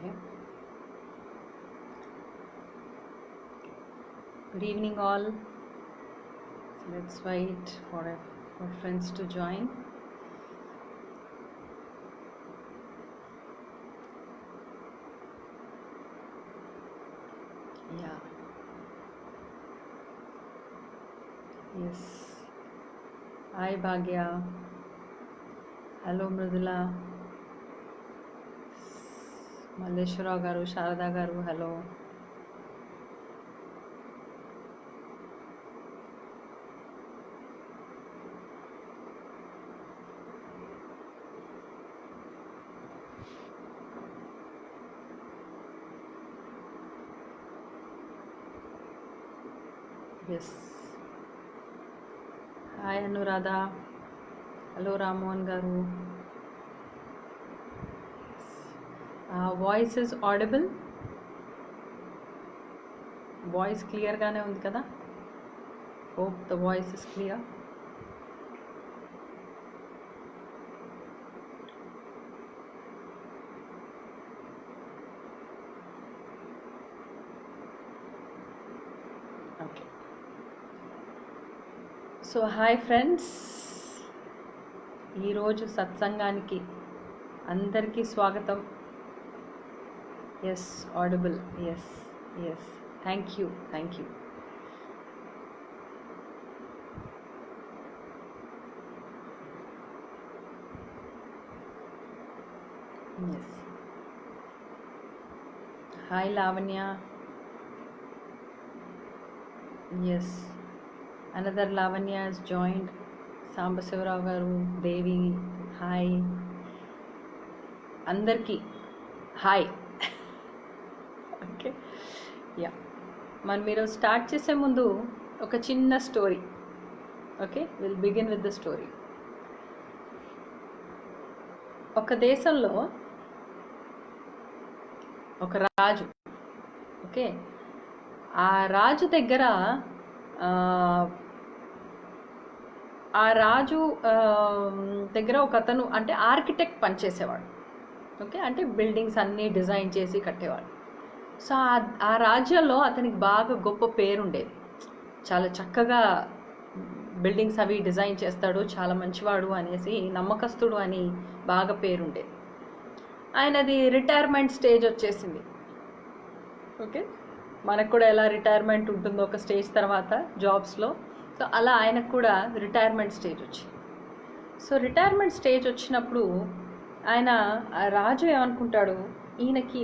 Okay. Good evening, all. So let's wait for friends to join. Yeah. Yes. Hi, Bhagya. Hello, Mridula. Malleshwara garu, Sharada garu, hello. Yes. Hi, Anuradha. Hello, Ramon garu. Voice is audible. Voice clear gaane undi kada. Hope the voice is clear. Okay. So hi friends. ఈ రోజు సత్సంగానికి అందరికీ స్వాగతం. Yes audible. Yes yes thank you. Yes. Hi Lavanya. Yes, another Lavanya has joined. Sambasivarao garu, Devi, hi అందరికీ hi. Okay, yeah, మనం మీరు start చేసే ముందు ఒక చిన్న story. Okay, will begin with the story. ఒక దేశంలో ఒక రాజు. ఓకే, ఆ రాజు దగ్గర ఒక అతను అంటే ఆర్కిటెక్ట్ పనిచేసేవాడు. ఓకే, అంటే బిల్డింగ్స్ అన్నీ డిజైన్ చేసి కట్టేవాడు. సో ఆ రాజ్యంలో అతనికి బాగా గొప్ప పేరుండేది. చాలా చక్కగా బిల్డింగ్స్ అవి డిజైన్ చేస్తాడు, చాలా మంచివాడు అనేసి, నమ్మకస్తుడు అని బాగా పేరుండేది. ఆయనది రిటైర్మెంట్ స్టేజ్ వచ్చేసింది. ఓకే, మనకు కూడా ఎలా రిటైర్మెంట్ ఉంటుందో ఒక స్టేజ్ తర్వాత జాబ్స్లో, సో అలా ఆయనకు కూడా రిటైర్మెంట్ స్టేజ్ వచ్చింది. సో రిటైర్మెంట్ స్టేజ్ వచ్చినప్పుడు ఆయన రాజు ఏమనుకుంటాడు, ఈయనకి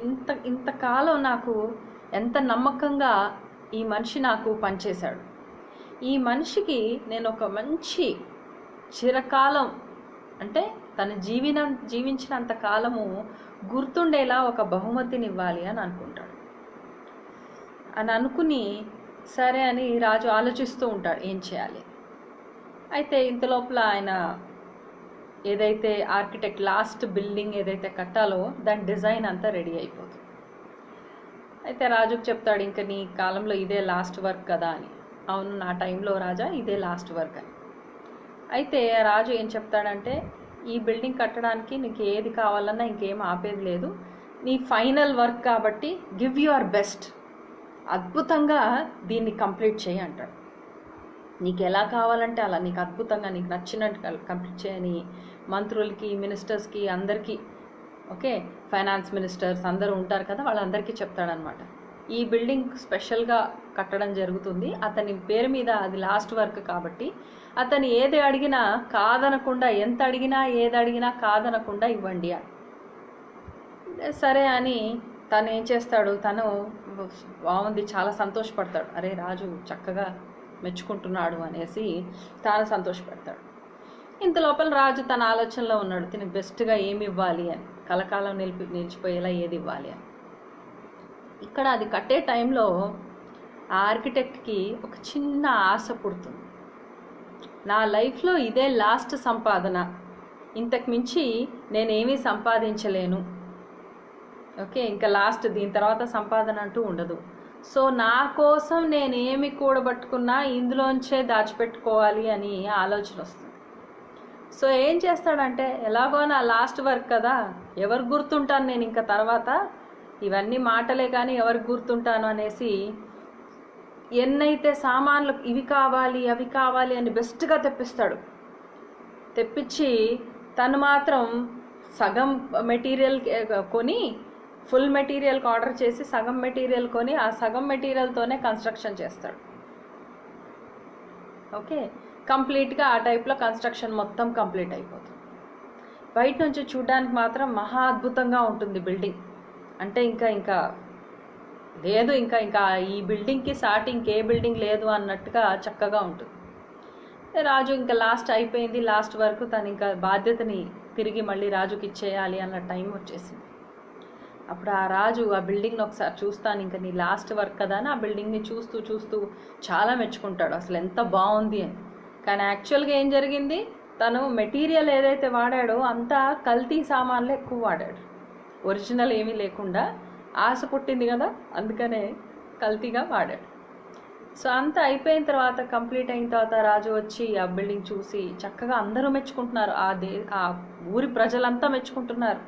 ఇంతకాలం నాకు ఎంత నమ్మకంగా ఈ మనిషి నాకు పనిచేశాడు, ఈ మనిషికి నేను ఒక మంచి చిరకాలం అంటే తన జీవించినంత కాలము గుర్తుండేలా ఒక బహుమతిని ఇవ్వాలి అని అనుకుంటాడు. అని అనుకుని సరే అని రాజు ఆలోచిస్తూ ఉంటాడు ఏం చేయాలి. అయితే ఇంతలోపల ఆయన ఏదైతే ఆర్కిటెక్ట్ లాస్ట్ బిల్డింగ్ ఏదైతే కట్టాలో దాని డిజైన్ అంతా రెడీ అయిపోతుంది. అయితే రాజుకు చెప్తాడు, ఇంకా నీ కాలంలో ఇదే లాస్ట్ వర్క్ కదా అని. అవును, నా టైంలో రాజా ఇదే లాస్ట్ వర్క్ అని. అయితే రాజు ఏం చెప్తాడంటే, ఈ బిల్డింగ్ కట్టడానికి నీకు ఏది కావాలన్నా ఇంకేం ఆపేది లేదు, నీ ఫైనల్ వర్క్ కాబట్టి గివ్ యువర్ బెస్ట్, అద్భుతంగా దీన్ని కంప్లీట్ చేయి అంటాడు. నీకు ఎలా కావాలంటే అలా, నీకు అద్భుతంగా నీకు నచ్చినట్టు కంప్లీట్ చేయని మంత్రులకి, మినిస్టర్స్కి, అందరికీ, ఓకే, ఫైనాన్స్ మినిస్టర్స్ అందరూ ఉంటారు కదా, వాళ్ళందరికీ చెప్తాడనమాట. ఈ బిల్డింగ్ స్పెషల్గా కట్టడం జరుగుతుంది, అతని పేరు మీద అది లాస్ట్ వర్క్ కాబట్టి అతను ఏది అడిగినా కాదనకుండా, ఎంత అడిగినా ఏది అడిగినా కాదనకుండా ఇవ్వండి అని. సరే అని తను ఏం చేస్తాడు, తను బాగుంది చాలా సంతోషపడతాడు, అరే రాజు చక్కగా మెచ్చుకుంటున్నాడు అనేసి తాను సంతోషపడతాడు. ఇంత లోపల రాజు తన ఆలోచనలో ఉన్నాడు, తినకు బెస్ట్గా ఏమి ఇవ్వాలి అని, కలకాలం నిలిచిపోయేలా ఏది ఇవ్వాలి అని. ఇక్కడ అది కట్టే టైంలో ఆ ఆర్కిటెక్ట్కి ఒక చిన్న ఆశ పుడుతుంది, నా లైఫ్లో ఇదే లాస్ట్ సంపాదన, ఇంతకు మించి నేనేమీ సంపాదించలేను. ఓకే, ఇంకా లాస్ట్, దీని తర్వాత సంపాదన అంటూ ఉండదు. సో నా కోసం నేనేమి కూడబట్టుకున్నా ఇందులోంచే దాచిపెట్టుకోవాలి అని ఆలోచన వస్తుంది. సో ఏం చేస్తాడంటే, ఎలాగో నా లాస్ట్ వర్క్ కదా, ఎవరు గుర్తుంటాను నేను ఇంకా తర్వాత, ఇవన్నీ మాటలే కానీ ఎవరికి గుర్తుంటాను అనేసి ఎన్నైతే సామాన్లు ఇవి కావాలి అవి కావాలి అని బెస్ట్గా తెప్పిస్తాడు. తెప్పించి తను మాత్రం సగం మెటీరియల్ కొని ఫుల్ మెటీరియల్కి ఆర్డర్ చేసి సగం మెటీరియల్ కొని ఆ సగం మెటీరియల్తోనే కన్స్ట్రక్షన్ చేస్తాడు. ఓకే, కంప్లీట్గా ఆ టైప్లో కన్స్ట్రక్షన్ మొత్తం కంప్లీట్ అయిపోతుంది. బయట నుంచి చూడడానికి మాత్రం మహా అద్భుతంగా ఉంటుంది బిల్డింగ్. అంటే ఇంకా లేదు, ఇంకా ఈ బిల్డింగ్కి సాటి ఇంకే బిల్డింగ్ లేదు అన్నట్టుగా చక్కగా ఉంటుంది. రాజు ఇంకా లాస్ట్ అయిపోయింది, లాస్ట్ వరకు తను ఇంకా బాధ్యతని తిరిగి మళ్ళీ రాజుకి ఇచ్చేయాలి అన్న టైం వచ్చేసింది. అప్పుడు ఆ రాజు ఆ బిల్డింగ్ని ఒకసారి చూస్తాను, ఇంకా నీ లాస్ట్ వర్క్ కదా అని ఆ బిల్డింగ్ని చూస్తూ చాలా మెచ్చుకుంటాడు, అసలు ఎంత బాగుంది అని. కానీ యాక్చువల్గా ఏం జరిగింది, తను మెటీరియల్ ఏదైతే వాడాడో అంతా కల్తీ సామాన్లు ఎక్కువ వాడాడు, ఒరిజినల్ ఏమీ లేకుండా. ఆశ పుట్టింది కదా, అందుకనే కల్తీగా వాడాడు. సో అంతా అయిపోయిన తర్వాత, కంప్లీట్ అయిన తర్వాత రాజు వచ్చి ఆ బిల్డింగ్ చూసి చక్కగా అందరూ మెచ్చుకుంటున్నారు, ఆ ఊరి ప్రజలంతా మెచ్చుకుంటున్నారు,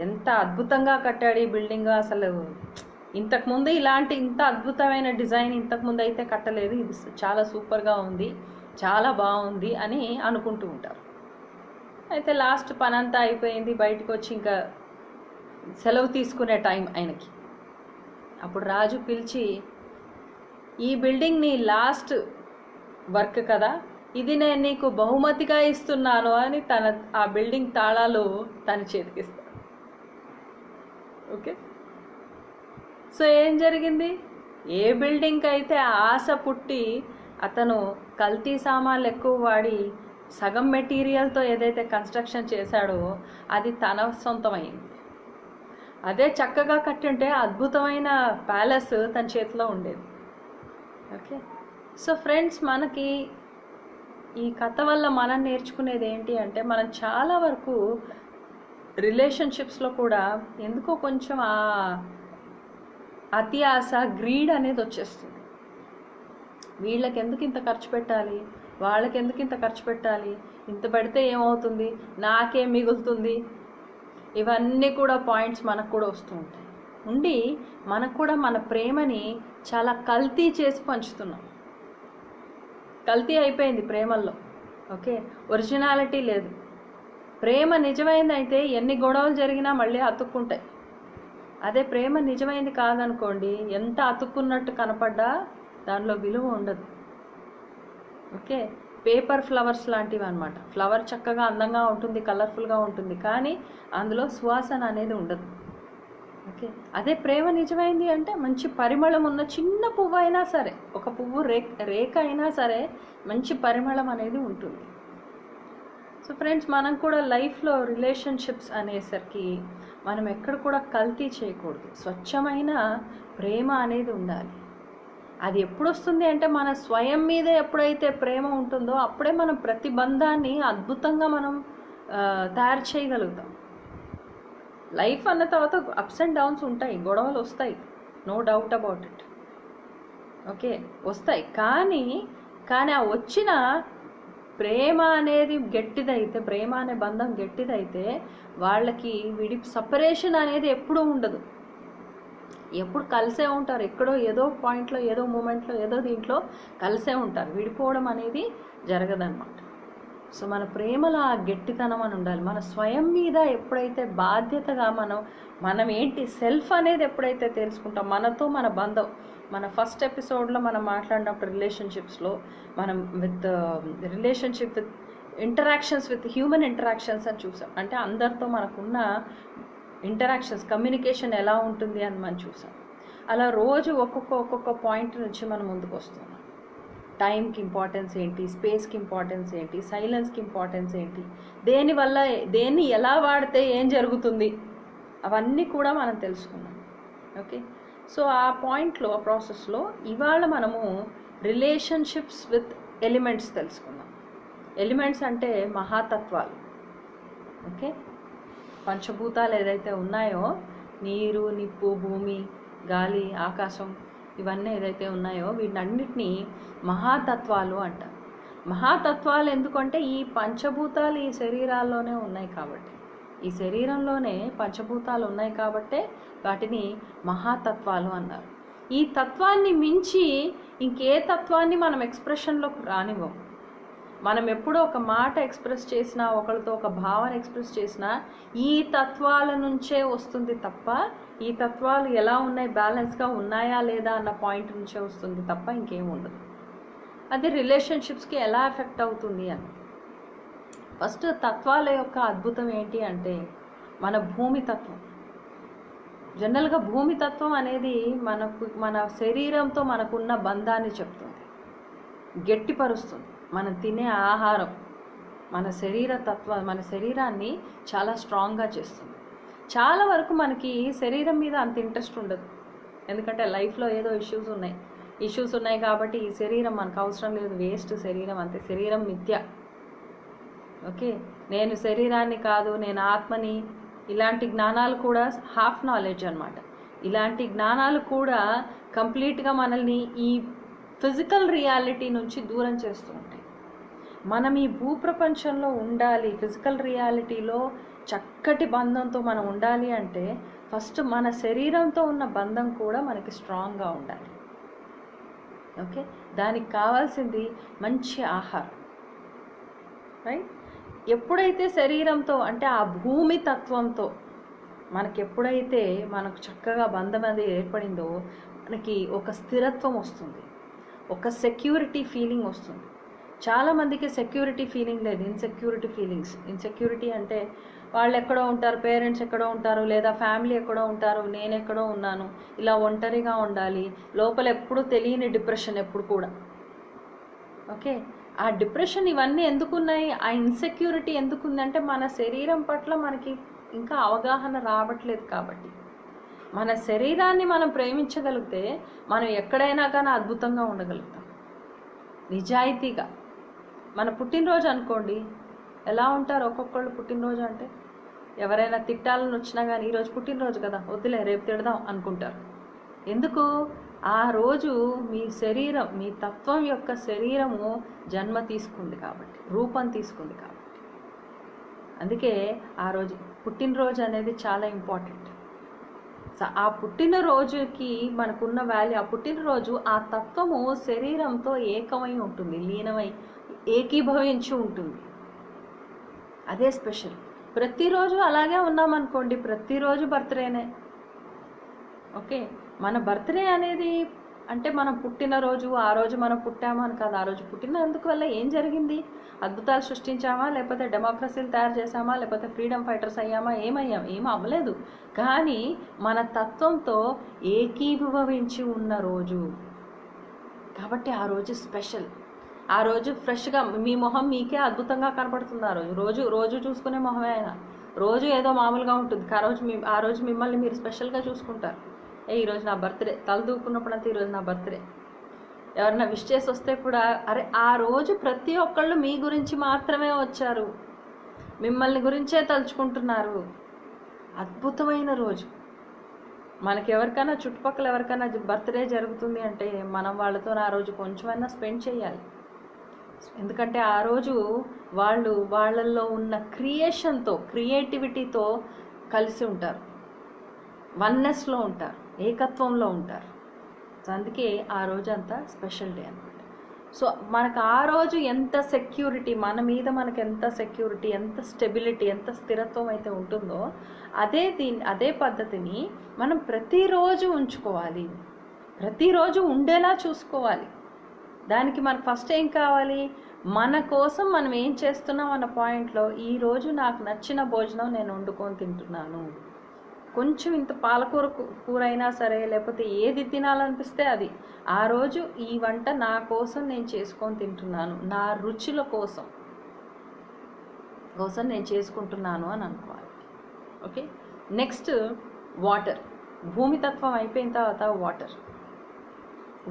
ఎంత అద్భుతంగా కట్టాడు ఈ బిల్డింగ్, అసలు ఇంతకుముందు ఇంత అద్భుతమైన డిజైన్ ఇంతకుముందు అయితే కట్టలేదు, ఇది చాలా సూపర్గా ఉంది, చాలా బాగుంది అని అనుకుంటూ ఉంటారు. అయితే లాస్ట్ పనంతా అయిపోయింది, బయటకు వచ్చి ఇంకా సెలవు తీసుకునే టైం ఆయనకి. అప్పుడు రాజు పిలిచి, ఈ బిల్డింగ్ నీ లాస్ట్ వర్క్ కదా, ఇది నేను నీకు బహుమతిగా ఇస్తున్నాను అని ఆ బిల్డింగ్ తాళాలు తన చేతికిస్తాడు. ఓకే, సో ఏం జరిగింది, ఏ బిల్డింగ్కి అయితే ఆశ పుట్టి అతను కల్తీ సామాన్లు ఎక్కువ వాడి సగం మెటీరియల్తో ఏదైతే కన్స్ట్రక్షన్ చేశాడో అది తన సొంతమైంది. అదే చక్కగా కట్టుంటే అద్భుతమైన ప్యాలెస్ తన చేతిలో ఉండేది. ఓకే, సో ఫ్రెండ్స్, మనకి ఈ కథ వల్ల మనం నేర్చుకునేది ఏంటి అంటే, మనం చాలా వరకు రిలేషన్షిప్స్లో కూడా ఎందుకో కొంచెం ఆ అతి ఆశ, గ్రీడ్ అనేది వచ్చేస్తుంది. వీళ్ళకి ఎందుకు ఇంత ఖర్చు పెట్టాలి, వాళ్ళకి ఎందుకు ఇంత ఖర్చు పెట్టాలి, ఇంత పెడితే ఏమవుతుంది, నాకేం మిగులుతుంది, ఇవన్నీ కూడా పాయింట్స్ మనకు కూడా వస్తూ ఉంటాయి. ఉండి మనకు కూడా మన ప్రేమని చాలా కల్తీ చేసి పంచుతున్నాం. కల్తీ అయిపోయింది ప్రేమల్లో. ఓకే, ఒరిజినాలిటీ లేదు. ప్రేమ నిజమైందైతే ఎన్ని గొడవలు జరిగినా మళ్ళీ అతుక్కుంటాయి. అదే ప్రేమ నిజమైంది కాదనుకోండి, ఎంత అతుక్కున్నట్టు కనపడ్డా దానిలో విలువ ఉండదు. ఓకే, పేపర్ ఫ్లవర్స్ లాంటివి అనమాట. ఫ్లవర్ చక్కగా అందంగా ఉంటుంది, కలర్ఫుల్గా ఉంటుంది, కానీ అందులో సువాసన అనేది ఉండదు. ఓకే, అదే ప్రేమ నిజమైంది అంటే మంచి పరిమళం ఉన్న చిన్న పువ్వు అయినా సరే, ఒక పువ్వు రేఖ అయినా సరే మంచి పరిమళం అనేది ఉంటుంది. సో ఫ్రెండ్స్, మనం కూడా లైఫ్లో రిలేషన్షిప్స్ అనేసరికి మనం ఎక్కడ కూడా కల్తీ చేయకూడదు. స్వచ్ఛమైన ప్రేమ అనేది ఉండాలి. అది ఎప్పుడు వస్తుంది అంటే, మన స్వయం మీదే ఎప్పుడైతే ప్రేమ ఉంటుందో అప్పుడే మనం ప్రతి బంధాన్ని అద్భుతంగా మనం తయారు చేయగలుగుతాం. లైఫ్ అన్న తర్వాత అప్స్ అండ్ డౌన్స్ ఉంటాయి, గొడవలు వస్తాయి, no doubt about it. Okay, వస్తాయి, కానీ ఆ వచ్చిన ప్రేమ అనేది గట్టిదైతే, ప్రేమ అనే బంధం గట్టిదైతే వాళ్ళకి సపరేషన్ అనేది ఎప్పుడూ ఉండదు. ఎప్పుడు కలిసే ఉంటారు, ఎక్కడో ఏదో పాయింట్లో, ఏదో మూమెంట్లో, ఏదో దీంట్లో కలిసే ఉంటారు. విడిపోవడం అనేది జరగదన్నమాట. సో మన ప్రేమలో ఆ గట్టితనం అని ఉండాలి. మన స్వయం మీద ఎప్పుడైతే బాధ్యతగా మనం ఏంటి సెల్ఫ్ అనేది ఎప్పుడైతే తెలుసుకుంటాం, మనతో మన బంధం, మన ఫస్ట్ ఎపిసోడ్లో మనం మాట్లాడినప్పుడు రిలేషన్షిప్స్లో మనం relationship with interactions with human interactions అని చూసాం. అంటే అందరితో మనకున్న ఇంటరాక్షన్స్, కమ్యూనికేషన్ ఎలా ఉంటుంది అని మనం చూసాం. అలా రోజు ఒక్కొక్క పాయింట్ నుంచి మనం ముందుకు వస్తున్నాం. టైంకి ఇంపార్టెన్స్ ఏంటి, స్పేస్కి ఇంపార్టెన్స్ ఏంటి, సైలెన్స్కి ఇంపార్టెన్స్ ఏంటి, దేన్ని ఎలా వాడితే ఏం జరుగుతుంది, అవన్నీ కూడా మనం తెలుసుకున్నాం. ఓకే, సో ఆ పాయింట్లో, ఆ ప్రాసెస్లో ఇవాళ మనము రిలేషన్షిప్స్ విత్ ఎలిమెంట్స్ తెలుసుకున్నాం. ఎలిమెంట్స్ అంటే మహాతత్వాలు. ఓకే, పంచభూతాలు ఏదైతే ఉన్నాయో, నీరు, నిప్పు, భూమి, గాలి, ఆకాశం, ఇవన్నీ ఏదైతే ఉన్నాయో వీటన్నిటినీ మహాతత్వాలు అంటారు. మహాతత్వాలు ఎందుకంటే ఈ పంచభూతాలు ఈ శరీరాల్లోనే ఉన్నాయి కాబట్టి. ఈ శరీరంలోనే పంచభూతాలు ఉన్నాయి కాబట్టే వాటిని మహాతత్వాలు అన్నారు. ఈ తత్వాన్ని మించి ఇంకే తత్వాన్ని మనం ఎక్స్ప్రెషన్లోకి రానివ్వం. మనం ఎప్పుడో ఒక మాట ఎక్స్ప్రెస్ చేసినా, ఒకరితో ఒక భావన ఎక్స్ప్రెస్ చేసినా ఈ తత్వాల నుంచే వస్తుంది తప్ప, ఈ తత్వాలు ఎలా ఉన్నాయి, బ్యాలెన్స్గా ఉన్నాయా లేదా అన్న పాయింట్ నుంచే వస్తుంది తప్ప ఇంకేం ఉండదు. అది రిలేషన్షిప్స్కి ఎలా ఎఫెక్ట్ అవుతుంది అని. ఫస్ట్ తత్వాల యొక్క అద్భుతం ఏంటి అంటే మన భూమి తత్వం. జనరల్గా భూమి తత్వం అనేది మన శరీరంతో మనకున్న బంధాన్ని చెప్తుంది, గట్టిపరుస్తుంది. మనం తినే ఆహారం మన శరీరాన్ని చాలా స్ట్రాంగ్గా చేస్తుంది. చాలా వరకు మనకి శరీరం మీద అంత ఇంట్రెస్ట్ ఉండదు, ఎందుకంటే లైఫ్లో ఏదో ఇష్యూస్ ఉన్నాయి కాబట్టి ఈ శరీరం మనకు అవసరం లేదు, వేస్ట్ శరీరం, అంతే. శరీరం మిథ్య. ఓకే, నేను శరీరాన్ని కాదు, నేను ఆత్మని, ఇలాంటి జ్ఞానాలు కూడా హాఫ్ నాలెడ్జ్ అనమాట. ఇలాంటి జ్ఞానాలు కూడా కంప్లీట్గా మనల్ని ఈ ఫిజికల్ రియాలిటీ నుంచి దూరం చేస్తూ ఉంటాయి. మనం ఈ భూప్రపంచంలో ఉండాలి, ఫిజికల్ రియాలిటీలో చక్కటి బంధంతో మనం ఉండాలి అంటే ఫస్ట్ మన శరీరంతో ఉన్న బంధం కూడా మనకి స్ట్రాంగ్గా ఉండాలి. ఓకే, దానికి కావాల్సింది మంచి ఆహారం, రైట్? ఎప్పుడైతే శరీరంతో అంటే ఆ భూమి తత్వంతో మనకెప్పుడైతే మనకు చక్కగా బంధం అది ఏర్పడిందో మనకి ఒక స్థిరత్వం వస్తుంది, ఒక సెక్యూరిటీ ఫీలింగ్ వస్తుంది. చాలామందికి సెక్యూరిటీ ఫీలింగ్ లేదు, ఇన్సెక్యూరిటీ అంటే వాళ్ళు ఎక్కడో ఉంటారు, పేరెంట్స్ ఎక్కడో ఉంటారు, లేదా ఫ్యామిలీ ఎక్కడో ఉంటారు, నేను ఎక్కడో ఉన్నాను, ఇలా ఒంటరిగా ఉండాలి, లోపల ఎప్పుడు తెలియని డిప్రెషన్ ఎప్పుడు కూడా. ఓకే, ఆ డిప్రెషన్ ఇవన్నీ ఎందుకున్నాయి, ఆ ఇన్సెక్యూరిటీ ఎందుకుందంటే మన శరీరం పట్ల మనకి ఇంకా అవగాహన రావట్లేదు కాబట్టి. మన శరీరాన్ని మనం ప్రేమించగలిగితే మనం ఎక్కడైనా కానీ అద్భుతంగా ఉండగలుగుతాం, నిజాయితీగా. మన పుట్టినరోజు అనుకోండి, ఎలా ఉంటారు ఒక్కొక్కళ్ళు పుట్టినరోజు అంటే, ఎవరైనా తిట్టాలని వచ్చినా కానీ ఈరోజు పుట్టినరోజు కదా, వద్దులే రేపు తిడదాం అనుకుంటారు. ఎందుకు? ఆ రోజు మీ శరీరం, మీ తత్వం యొక్క శరీరము జన్మ తీసుకుంది కాబట్టి, రూపం తీసుకుంది కాబట్టి. అందుకే ఆ రోజు పుట్టినరోజు అనేది చాలా ఇంపార్టెంట్. ఆ పుట్టినరోజుకి మనకున్న వాల్యూ, ఆ పుట్టినరోజు ఆ తత్వము శరీరంతో ఏకమై ఉంటుంది, లీనమై ఏకీభవించి ఉంటుంది. అదే స్పెషల్. ప్రతిరోజు అలాగే ఉన్నామనుకోండి, ప్రతిరోజు బర్త్డేనే. ఓకే, మన బర్త్డే అనేది అంటే మనం పుట్టినరోజు, ఆ రోజు మనం పుట్టామా అని కాదు. ఆ రోజు పుట్టినందుకు వల్ల ఏం జరిగింది? అద్భుతాలు సృష్టించామా, లేకపోతే డెమోక్రసీలు తయారు చేసామా, లేకపోతే ఫ్రీడమ్ ఫైటర్స్ అయ్యామా, ఏం అవ్వలేదు. కానీ మన తత్వంతో ఏకీభవించి ఉన్న రోజు కాబట్టి ఆ రోజు స్పెషల్. ఆ రోజు ఫ్రెష్గా మీ మొహం మీకే అద్భుతంగా కనపడుతుంది. ఆ రోజు చూసుకునే మొహమే అయినా రోజు ఏదో మామూలుగా ఉంటుంది. ఆ రోజు మిమ్మల్ని మీరు స్పెషల్గా చూసుకుంటారు. ఈరోజు నా బర్త్డే, తలదూకున్నప్పుడు అంతా ఈరోజు నా బర్త్డే. ఎవరైనా విష్ చేసి వస్తే కూడా అరే ఆ రోజు ప్రతి ఒక్కళ్ళు మీ గురించి మాత్రమే వచ్చారు, మిమ్మల్ని గురించే తలుచుకుంటున్నారు. అద్భుతమైన రోజు. మనకి ఎవరికైనా చుట్టుపక్కల ఎవరికైనా బర్త్డే జరుగుతుంది అంటే మనం వాళ్ళతో ఆ రోజు కొంచెమైనా స్పెండ్ చేయాలి. ఎందుకంటే ఆ రోజు వాళ్ళల్లో ఉన్న క్రియేటివిటీతో కలిసి ఉంటారు, వన్నెస్లో ఉంటారు, ఏకత్వంలో ఉంటారు. సో అందుకే ఆ రోజు అంతా స్పెషల్ డే అనమాట. సో మనకు ఆ రోజు ఎంత సెక్యూరిటీ, మన మీద మనకు ఎంత సెక్యూరిటీ, ఎంత స్టెబిలిటీ, ఎంత స్థిరత్వం అయితే ఉంటుందో అదే పద్ధతిని మనం ప్రతిరోజు ఉంచుకోవాలి, ప్రతిరోజు ఉండేలా చూసుకోవాలి. దానికి మనకు ఫస్ట్ ఏం కావాలి? మన కోసం మనం ఏం చేస్తున్నాం అన్న పాయింట్లో ఈరోజు నాకు నచ్చిన భోజనం నేను వండుకొని తింటున్నాను. కొంచెం ఇంత పాలకూర కూర అయినా సరే, లేకపోతే ఏది తినాలనిపిస్తే అది, ఆ రోజు ఈ వంట నా కోసం నేను చేసుకొని తింటున్నాను, నా రుచుల కోసం నేను చేసుకుంటున్నాను అని అనుకోవాలి. Okay, next water. భూమితత్వం అయిపోయిన తర్వాత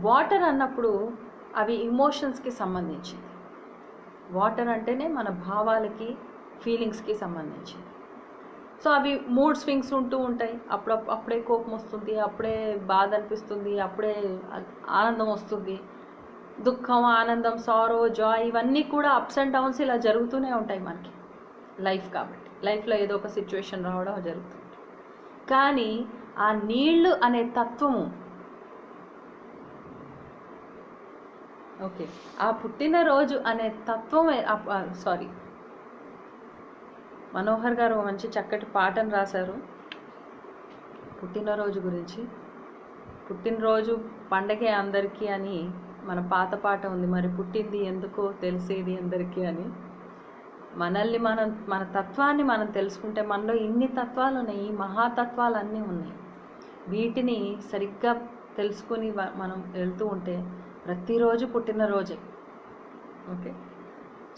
వాటర్ అన్నప్పుడు అవి ఇమోషన్స్కి సంబంధించింది. వాటర్ అంటేనే మన భావాలకి, ఫీలింగ్స్కి సంబంధించింది. సో అవి మూడ్ స్వింగ్స్ ఉంటూ ఉంటాయి. అప్పుడే కోపం వస్తుంది, అప్పుడే బాధ అనిపిస్తుంది, అప్పుడే ఆనందం వస్తుంది, దుఃఖం, ఆనందం, సారో, జాయ్, ఇవన్నీ కూడా అప్స్ అండ్ డౌన్స్ ఇలా జరుగుతూనే ఉంటాయి మనకి లైఫ్ కాబట్టి. లైఫ్లో ఏదో ఒక సిచ్యువేషన్ రావడం జరుగుతుంది. కానీ ఆ నీళ్లు అనే తత్వము, ఓకే, ఆ పుట్టినరోజు అనే తత్వమే, సారీ, మనోహర్ గారు మంచి చక్కటి పాటను రాశారు పుట్టినరోజు గురించి. పుట్టినరోజు పండగే అందరికీ అని మన పాత పాట ఉంది, మరి పుట్టింది ఎందుకో తెలిసేది అందరికీ అని. మనల్ని మన తత్వాన్ని మనం తెలుసుకుంటే మనలో ఇన్ని తత్వాలు ఉన్నాయి, ఈ మహాతత్వాలు అన్నీ ఉన్నాయి. వీటిని సరిగ్గా తెలుసుకుని మనం వెళ్తూ ఉంటే ప్రతిరోజు పుట్టినరోజే. Okay,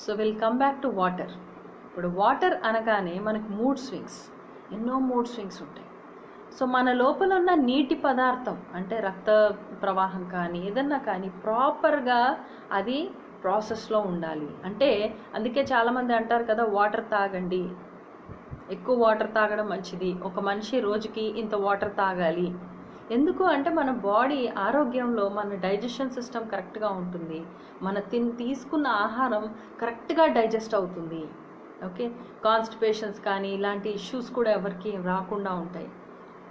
so will come back to water. ఇప్పుడు వాటర్ అనగానే మనకు మూడ్ స్వింగ్స్, ఎన్నో మూడ్ స్వింగ్స్ ఉంటాయి. సో మన లోపల ఉన్న నీటి పదార్థం అంటే రక్త ప్రవాహం కానీ ఏదన్నా కానీ ప్రాపర్గా అది ప్రాసెస్లో ఉండాలి. అంటే అందుకే చాలామంది అంటారు కదా, వాటర్ తాగండి, ఎక్కువ వాటర్ తాగడం మంచిది, ఒక మనిషి రోజుకి ఇంత వాటర్ తాగాలి. ఎందుకు అంటే మన బాడీ ఆరోగ్యంలో మన డైజెషన్ సిస్టమ్ కరెక్ట్గా ఉంటుంది, మన తీసుకున్న ఆహారం కరెక్ట్గా డైజెస్ట్ అవుతుంది. ఓకే, కాన్స్టిపేషన్స్ కానీ ఇలాంటి ఇష్యూస్ కూడా ఎవరికి రాకుండా ఉంటాయి.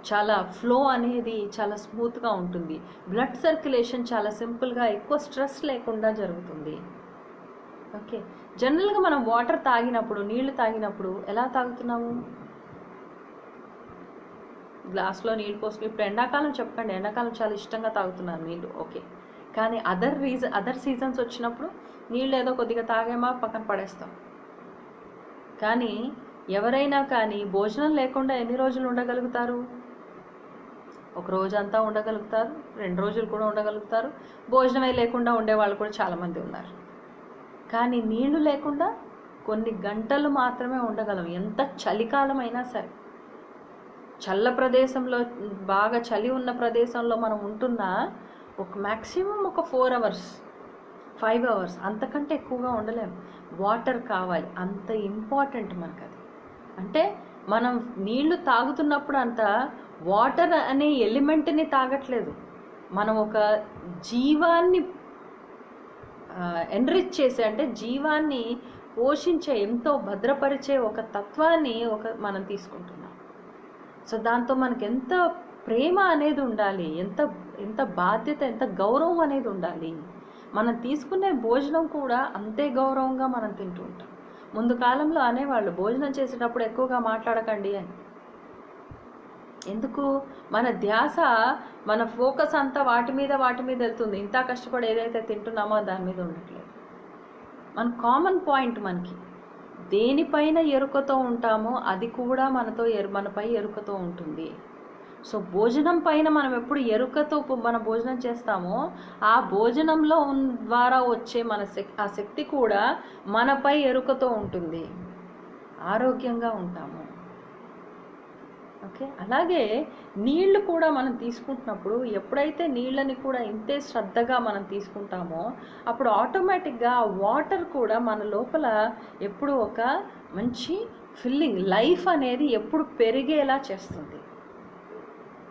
చాలా ఫ్లో అనేది చాలా స్మూత్గా ఉంటుంది, బ్లడ్ సర్క్యులేషన్ చాలా సింపుల్గా, ఎక్కువ స్ట్రెస్ లేకుండా జరుగుతుంది. ఓకే, జనరల్గా మనం వాటర్ తాగినప్పుడు, నీళ్లు తాగినప్పుడు ఎలా తాగుతున్నాము? గ్లాస్లో నీళ్ళు పోసుకుని, ఇప్పుడు ఎండాకాలం చెప్పకండి, ఎండాకాలం చాలా ఇష్టంగా తాగుతున్నారు నీళ్ళు, ఓకే. కానీ అదర్ సీజన్స్ వచ్చినప్పుడు నీళ్ళు ఏదో కొద్దిగా తాగేమా పక్కన పడేస్తాం. కానీ ఎవరైనా కానీ భోజనం లేకుండా ఎన్ని రోజులు ఉండగలుగుతారు? ఒక రోజు అంతా ఉండగలుగుతారు, 2 రోజులు కూడా ఉండగలుగుతారు. భోజనమే లేకుండా ఉండేవాళ్ళు కూడా చాలామంది ఉన్నారు. కానీ నీళ్లు లేకుండా కొన్ని గంటలు మాత్రమే ఉండగలం, ఎంత చలికాలం అయినా సరే. చల్ల ప్రదేశంలో, బాగా చలి ఉన్న ప్రదేశంలో మనం ఉంటున్నా ఒక మ్యాక్సిమం ఒక 4 అవర్స్ 5 అవర్స్, అంతకంటే ఎక్కువగా ఉండలేము. వాటర్ కావాలి, అంత ఇంపార్టెంట్ మనకు అది. అంటే మనం నీళ్లు తాగుతున్నప్పుడు అంతా వాటర్ అనే ఎలిమెంట్ని తాగట్లేదు, మనం ఒక జీవాన్ని ఎన్రిచ్ చేసే, అంటే జీవాన్ని పోషించే, ఎంతో భద్రపరిచే ఒక తత్వాన్ని మనం తీసుకుంటున్నాం. సో దాంతో మనకి ఎంత ప్రేమ అనేది ఉండాలి, ఎంత బాధ్యత, ఎంత గౌరవం అనేది ఉండాలి. మనం తీసుకునే భోజనం కూడా అంతే గౌరవంగా మనం తింటూ ఉంటాం. ముందు కాలంలో అనేవాళ్ళు భోజనం చేసేటప్పుడు ఎక్కువగా మాట్లాడకండి అని. ఎందుకు? మన ధ్యాస, మన ఫోకస్ అంతా వాటి మీద వెళ్తుంది. ఇంత కష్టపడి ఏదైతే తింటున్నామో దాని మీద ఉండట్లేదు. మన కామన్ పాయింట్, మనకి దేనిపైన ఎరుకతో ఉంటామో అది కూడా మనపై ఎరుకతో ఉంటుంది. సో భోజనం పైన మనం ఎప్పుడు ఎరుకతో మన భోజనం చేస్తామో ఆ భోజనంలో ద్వారా వచ్చే ఆ శక్తి కూడా మనపై ఎరుకతో ఉంటుంది, ఆరోగ్యంగా ఉంటాము. ఓకే, అలాగే నీళ్లు కూడా మనం తీసుకుంటున్నప్పుడు ఎప్పుడైతే నీళ్ళని కూడా ఇంతే శ్రద్ధగా మనం తీసుకుంటామో అప్పుడు ఆటోమేటిక్గా వాటర్ కూడా మన లోపల ఎప్పుడు ఒక మంచి ఫిల్లింగ్, లైఫ్ అనేది ఎప్పుడు పెరిగేలా చేస్తుంది.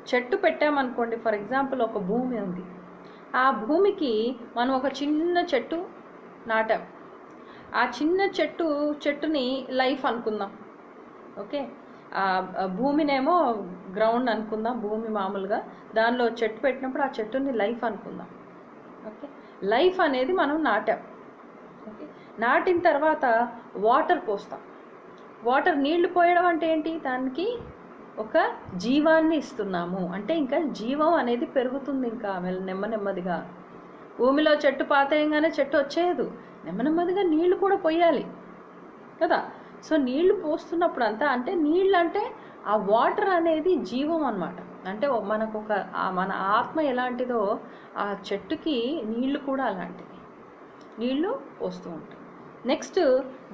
చెట్టు పెట్టామనుకోండి, ఫర్ ఎగ్జాంపుల్ ఒక భూమి ఉంది, ఆ భూమికి మనం ఒక చిన్న చెట్టు నాటాం. ఆ చిన్న చెట్టుని లైఫ్ అనుకుందాం. ఓకే, ఆ భూమినేమో గ్రౌండ్ అనుకుందాం, భూమి మామూలుగా, దానిలో చెట్టు పెట్టినప్పుడు ఆ చెట్టుని లైఫ్ అనుకుందాం. ఓకే, లైఫ్ అనేది మనం నాటాం. ఓకే, నాటిన తర్వాత వాటర్ పోస్తాం. నీళ్లు పోయడం అంటే ఏంటి? దానికి ఒక జీవాన్ని ఇస్తున్నాము. అంటే ఇంకా జీవం అనేది పెరుగుతుంది, ఇంకా నెమ్మదిగా. భూమిలో చెట్టు పాతేయంగానే చెట్టు వచ్చేయదు, నెమ్మదిగా నీళ్లు కూడా పోయాలి కదా. సో నీళ్లు పోస్తున్నప్పుడు అంతా, అంటే నీళ్ళు అంటే ఆ వాటర్ అనేది జీవం అన్నమాట. అంటే మనకు మన ఆత్మ ఎలాంటిదో ఆ చెట్టుకి నీళ్లు కూడా అలాంటివి, నీళ్లు పోస్తూ ఉంటాయి. నెక్స్ట్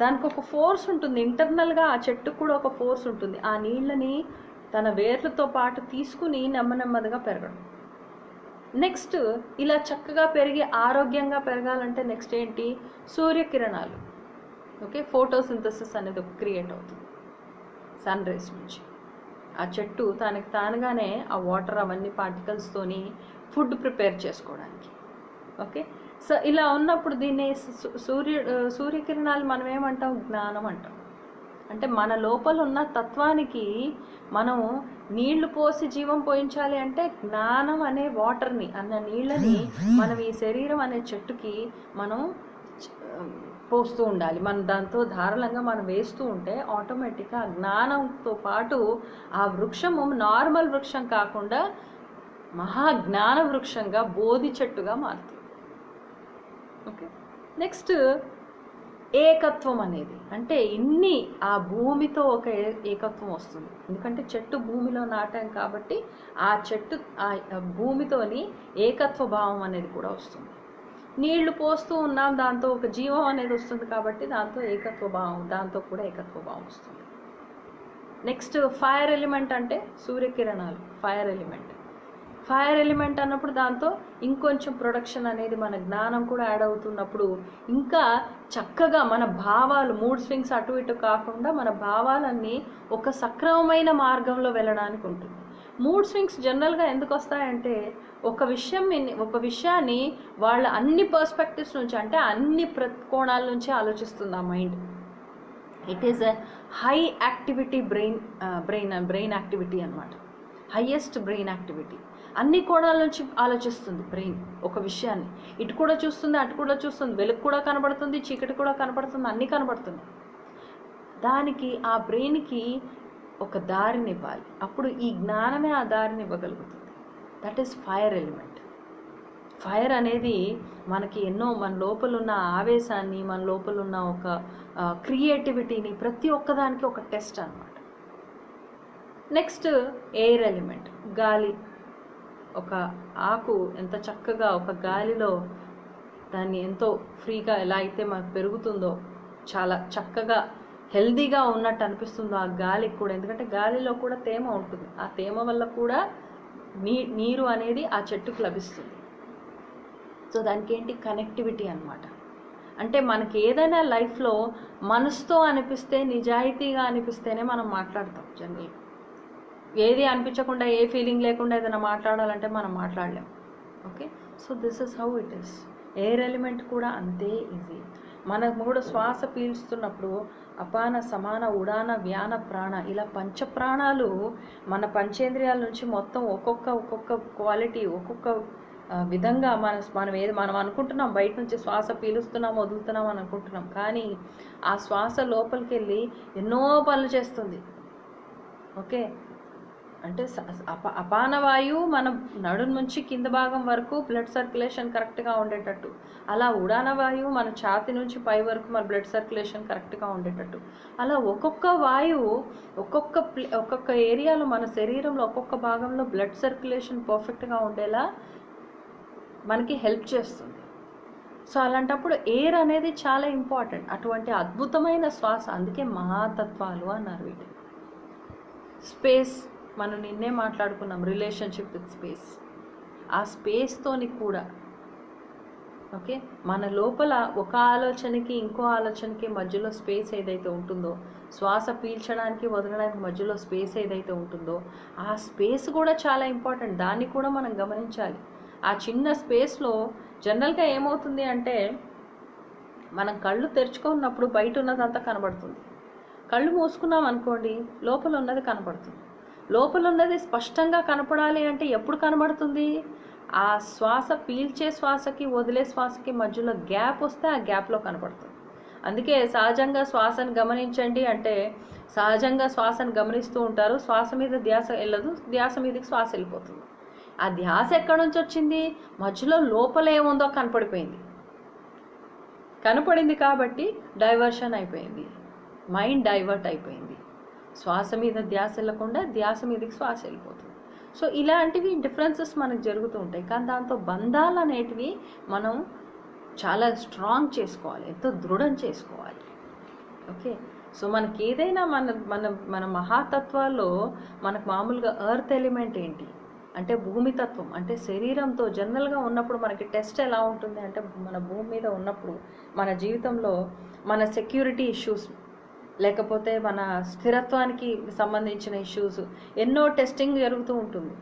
దానికి ఒక ఫోర్స్ ఉంటుంది, ఇంటర్నల్గా ఆ చెట్టుకు కూడా ఒక ఫోర్స్ ఉంటుంది. ఆ నీళ్ళని తన వేర్లతో పాటు తీసుకుని నెమ్మదిగా పెరగడం. నెక్స్ట్ ఇలా చక్కగా పెరిగి ఆరోగ్యంగా పెరగాలంటే నెక్స్ట్ ఏంటి? సూర్యకిరణాలు. ఓకే, ఫోటోసింథసిస్ అనేది క్రియేట్ అవుతుంది సన్ రేస్ నుంచి. ఆ చెట్టు తనకి తానుగానే ఆ వాటర్ అవన్నీ పార్టికల్స్తోని ఫుడ్ ప్రిపేర్ చేసుకోవడానికి. ఓకే, సో ఇలా ఉన్నప్పుడు దీన్ని సూర్యకిరణాలు మనం ఏమంటాం? జ్ఞానం అంటాం. అంటే మన లోపల ఉన్న తత్వానికి మనం నీళ్లు పోసి జీవం పోయించాలి అంటే జ్ఞానం అనే వాటర్ని అన్న నీళ్ళని మనం ఈ శరీరం అనే చెట్టుకి మనం పోస్తూ ఉండాలి. మనం దాంతో ధారాళంగా మనం వేస్తూ ఉంటే ఆటోమేటిక్గా జ్ఞానంతో పాటు ఆ వృక్షము నార్మల్ వృక్షం కాకుండా మహాజ్ఞాన వృక్షంగా బోధి చెట్టుగా మారుతుంది. ఓకే, నెక్స్ట్ ఏకత్వం అనేది అంటే ఆ భూమితో ఒక ఏకత్వం వస్తుంది. ఎందుకంటే చెట్టు భూమిలో నాటాం కాబట్టి ఆ చెట్టు ఆ భూమితోని ఏకత్వ భావం అనేది కూడా వస్తుంది. నీళ్లు పోస్తూ ఉన్నాం, దాంతో ఒక జీవం అనేది వస్తుంది కాబట్టి దాంతో ఏకత్వ భావం, దాంతో కూడా ఏకత్వ భావం వస్తుంది. నెక్స్ట్ ఫైర్ ఎలిమెంట్ అంటే సూర్యకిరణాలు. ఫైర్ ఎలిమెంట్ అన్నప్పుడు దాంతో ఇంకొంచెం ప్రొడక్షన్ అనేది మన జ్ఞానం కూడా యాడ్ అవుతున్నప్పుడు ఇంకా చక్కగా మన భావాలు మూడ్ స్వింగ్స్ అటు ఇటు కాకుండా మన భావాలన్నీ ఒక సక్రమమైన మార్గంలో వెళ్ళడానికి ఉంటుంది. మూడ్ స్వింగ్స్ జనరల్గా ఎందుకు వస్తాయంటే ఒక విషయాన్ని వాళ్ళ అన్ని పర్స్పెక్టివ్స్ నుంచి అంటే అన్ని కోణాల నుంచి ఆలోచిస్తుంది ఆ mind. It is a high activity brain activity అనమాట. Highest brain activity. అన్ని కోణాల నుంచి ఆలోచిస్తుంది బ్రెయిన్ ఒక విషయాన్ని. ఇటు కూడా చూస్తుంది, అటు కూడా చూస్తుంది, వెలుగు కూడా కనబడుతుంది, చీకటి కూడా కనబడుతుంది, అన్నీ కనబడుతుంది. దానికి ఆ బ్రెయిన్కి ఒక దారిని ఇవ్వాలి. అప్పుడు ఈ జ్ఞానమే ఆ దారిని ఇవ్వగలుగుతుంది. That is fire element. Fire అనేది మనకి మన లోపల ఉన్న ఆవేశాన్ని, మన లోపల ఉన్న ఒక క్రియేటివిటీని ప్రతి ఒక్కదానికి ఒక టెస్ట్ అన్నమాట. నెక్స్ట్ ఎయిర్ ఎలిమెంట్, గాలి. ఒక ఆకు ఎంత చక్కగా ఒక గాలిలో దాన్ని ఎంతో ఫ్రీగా ఎలా అయితే మనకు పెరుగుతుందో, చాలా చక్కగా హెల్దీగా ఉన్నట్టు అనిపిస్తుందో ఆ గాలికి కూడా. ఎందుకంటే గాలిలో కూడా తేమ ఉంటుంది. ఆ తేమ వల్ల కూడా నీరు అనేది ఆ చెట్టుకు లభిస్తుంది. సో దానికి ఏంటి కనెక్టివిటీ అన్నమాట. అంటే మనకి ఏదైనా లైఫ్లో మనసుతో అనిపిస్తే, నిజాయితీగా అనిపిస్తేనే మనం మాట్లాడతాం. జనరల్గా ఏది అనిపించకుండా, ఏ ఫీలింగ్ లేకుండా ఏదైనా మాట్లాడాలంటే మనం మాట్లాడలేం. Okay, so this is how it is. Air element కూడా అంతే ఈజీ. మనం కూడా శ్వాస పీల్చుతున్నప్పుడు అపాన, సమాన, ఉడాన, వ్యాన, ప్రాణ ఇలా పంచప్రాణాలు మన పంచేంద్రియాల నుంచి మొత్తం ఒక్కొక్క క్వాలిటీ, ఒక్కొక్క విధంగా మనం అనుకుంటున్నాం బయట నుంచి శ్వాస పీలుస్తున్నాం, వదులుతున్నాం అని అనుకుంటున్నాం. కానీ ఆ శ్వాస లోపలికి వెళ్ళి ఎన్నో పనులు చేస్తుంది. ఓకే, అంటే అపానవాయువు మన నడుం నుంచి కింద భాగం వరకు బ్లడ్ సర్క్యులేషన్ కరెక్ట్గా ఉండేటట్టు, అలా ఉడానవాయువు మన ఛాతి నుంచి పై వరకు మన బ్లడ్ సర్క్యులేషన్ కరెక్ట్గా ఉండేటట్టు, అలా ఒక్కొక్క వాయువు ఒక్కొక్క ఏరియాలో మన శరీరంలో ఒక్కొక్క భాగంలో బ్లడ్ సర్క్యులేషన్ పర్ఫెక్ట్గా ఉండేలా మనకి హెల్ప్ చేస్తుంది. సో అలాంటప్పుడు ఎయిర్ అనేది చాలా ఇంపార్టెంట్. అటువంటి అద్భుతమైన శ్వాస, అందుకే మహాతత్వాలు అన్నారు వీటిని. స్పేస్, మనం నిన్నే మాట్లాడుకున్నాం రిలేషన్షిప్ విత్ స్పేస్. ఆ స్పేస్తోని కూడా ఓకే, మన లోపల ఒక ఆలోచనకి ఇంకో ఆలోచనకి మధ్యలో స్పేస్ ఏదైతే ఉంటుందో, శ్వాస పీల్చడానికి వదలడానికి మధ్యలో స్పేస్ ఏదైతే ఉంటుందో ఆ స్పేస్ కూడా చాలా ఇంపార్టెంట్. దాన్ని కూడా మనం గమనించాలి. ఆ చిన్న స్పేస్లో జనరల్గా ఏమవుతుంది అంటే మనం కళ్ళు తెరుచుకున్నప్పుడు బయట ఉన్నదంతా కనబడుతుంది. కళ్ళు మూసుకున్నాం అనుకోండి, లోపల ఉన్నది కనబడుతుంది. లోపల ఉన్నది స్పష్టంగా కనపడాలి అంటే ఎప్పుడు కనబడుతుంది? ఆ శ్వాస పీల్చే శ్వాసకి వదిలే శ్వాసకి మధ్యలో గ్యాప్ వస్తే ఆ గ్యాప్లో కనపడుతుంది. అందుకే సహజంగా శ్వాసను గమనించండి అంటే సహజంగా శ్వాసను గమనిస్తూ ఉంటారు, శ్వాస మీద ధ్యాస వెళ్ళదు, ధ్యాస మీదకి శ్వాస వెళ్ళిపోతుంది. ఆ ధ్యాస ఎక్కడి నుంచి వచ్చింది? మధ్యలో లోపల ఏముందో కనపడింది కాబట్టి డైవర్షన్ అయిపోయింది, మైండ్ డైవర్ట్ అయిపోయింది. శ్వాస మీద ధ్యాస వెళ్ళకుండా ధ్యాస మీదకి శ్వాస వెళ్ళిపోతుంది. సో ఇలాంటివి డిఫరెన్సెస్ మనకు జరుగుతూ ఉంటాయి. కానీ దాంతో బంధాలు అనేటివి మనం చాలా స్ట్రాంగ్ చేసుకోవాలి, ఎంతో దృఢం చేసుకోవాలి. ఓకే, సో మనకి ఏదైనా మన మహాతత్వాల్లో మనకు మామూలుగా ఎర్త్ ఎలిమెంట్ ఏంటి అంటే భూమితత్వం. అంటే శరీరంతో జనరల్గా ఉన్నప్పుడు మనకి టెస్ట్ ఎలా ఉంటుంది అంటే మన భూమి మీద ఉన్నప్పుడు మన జీవితంలో మన సెక్యూరిటీ ఇష్యూస్ లేకపోతే మన స్థిరత్వానికి సంబంధించిన ఇష్యూస్ ఎన్నో టెస్టింగ్ జరుగుతూ ఉంటుంది.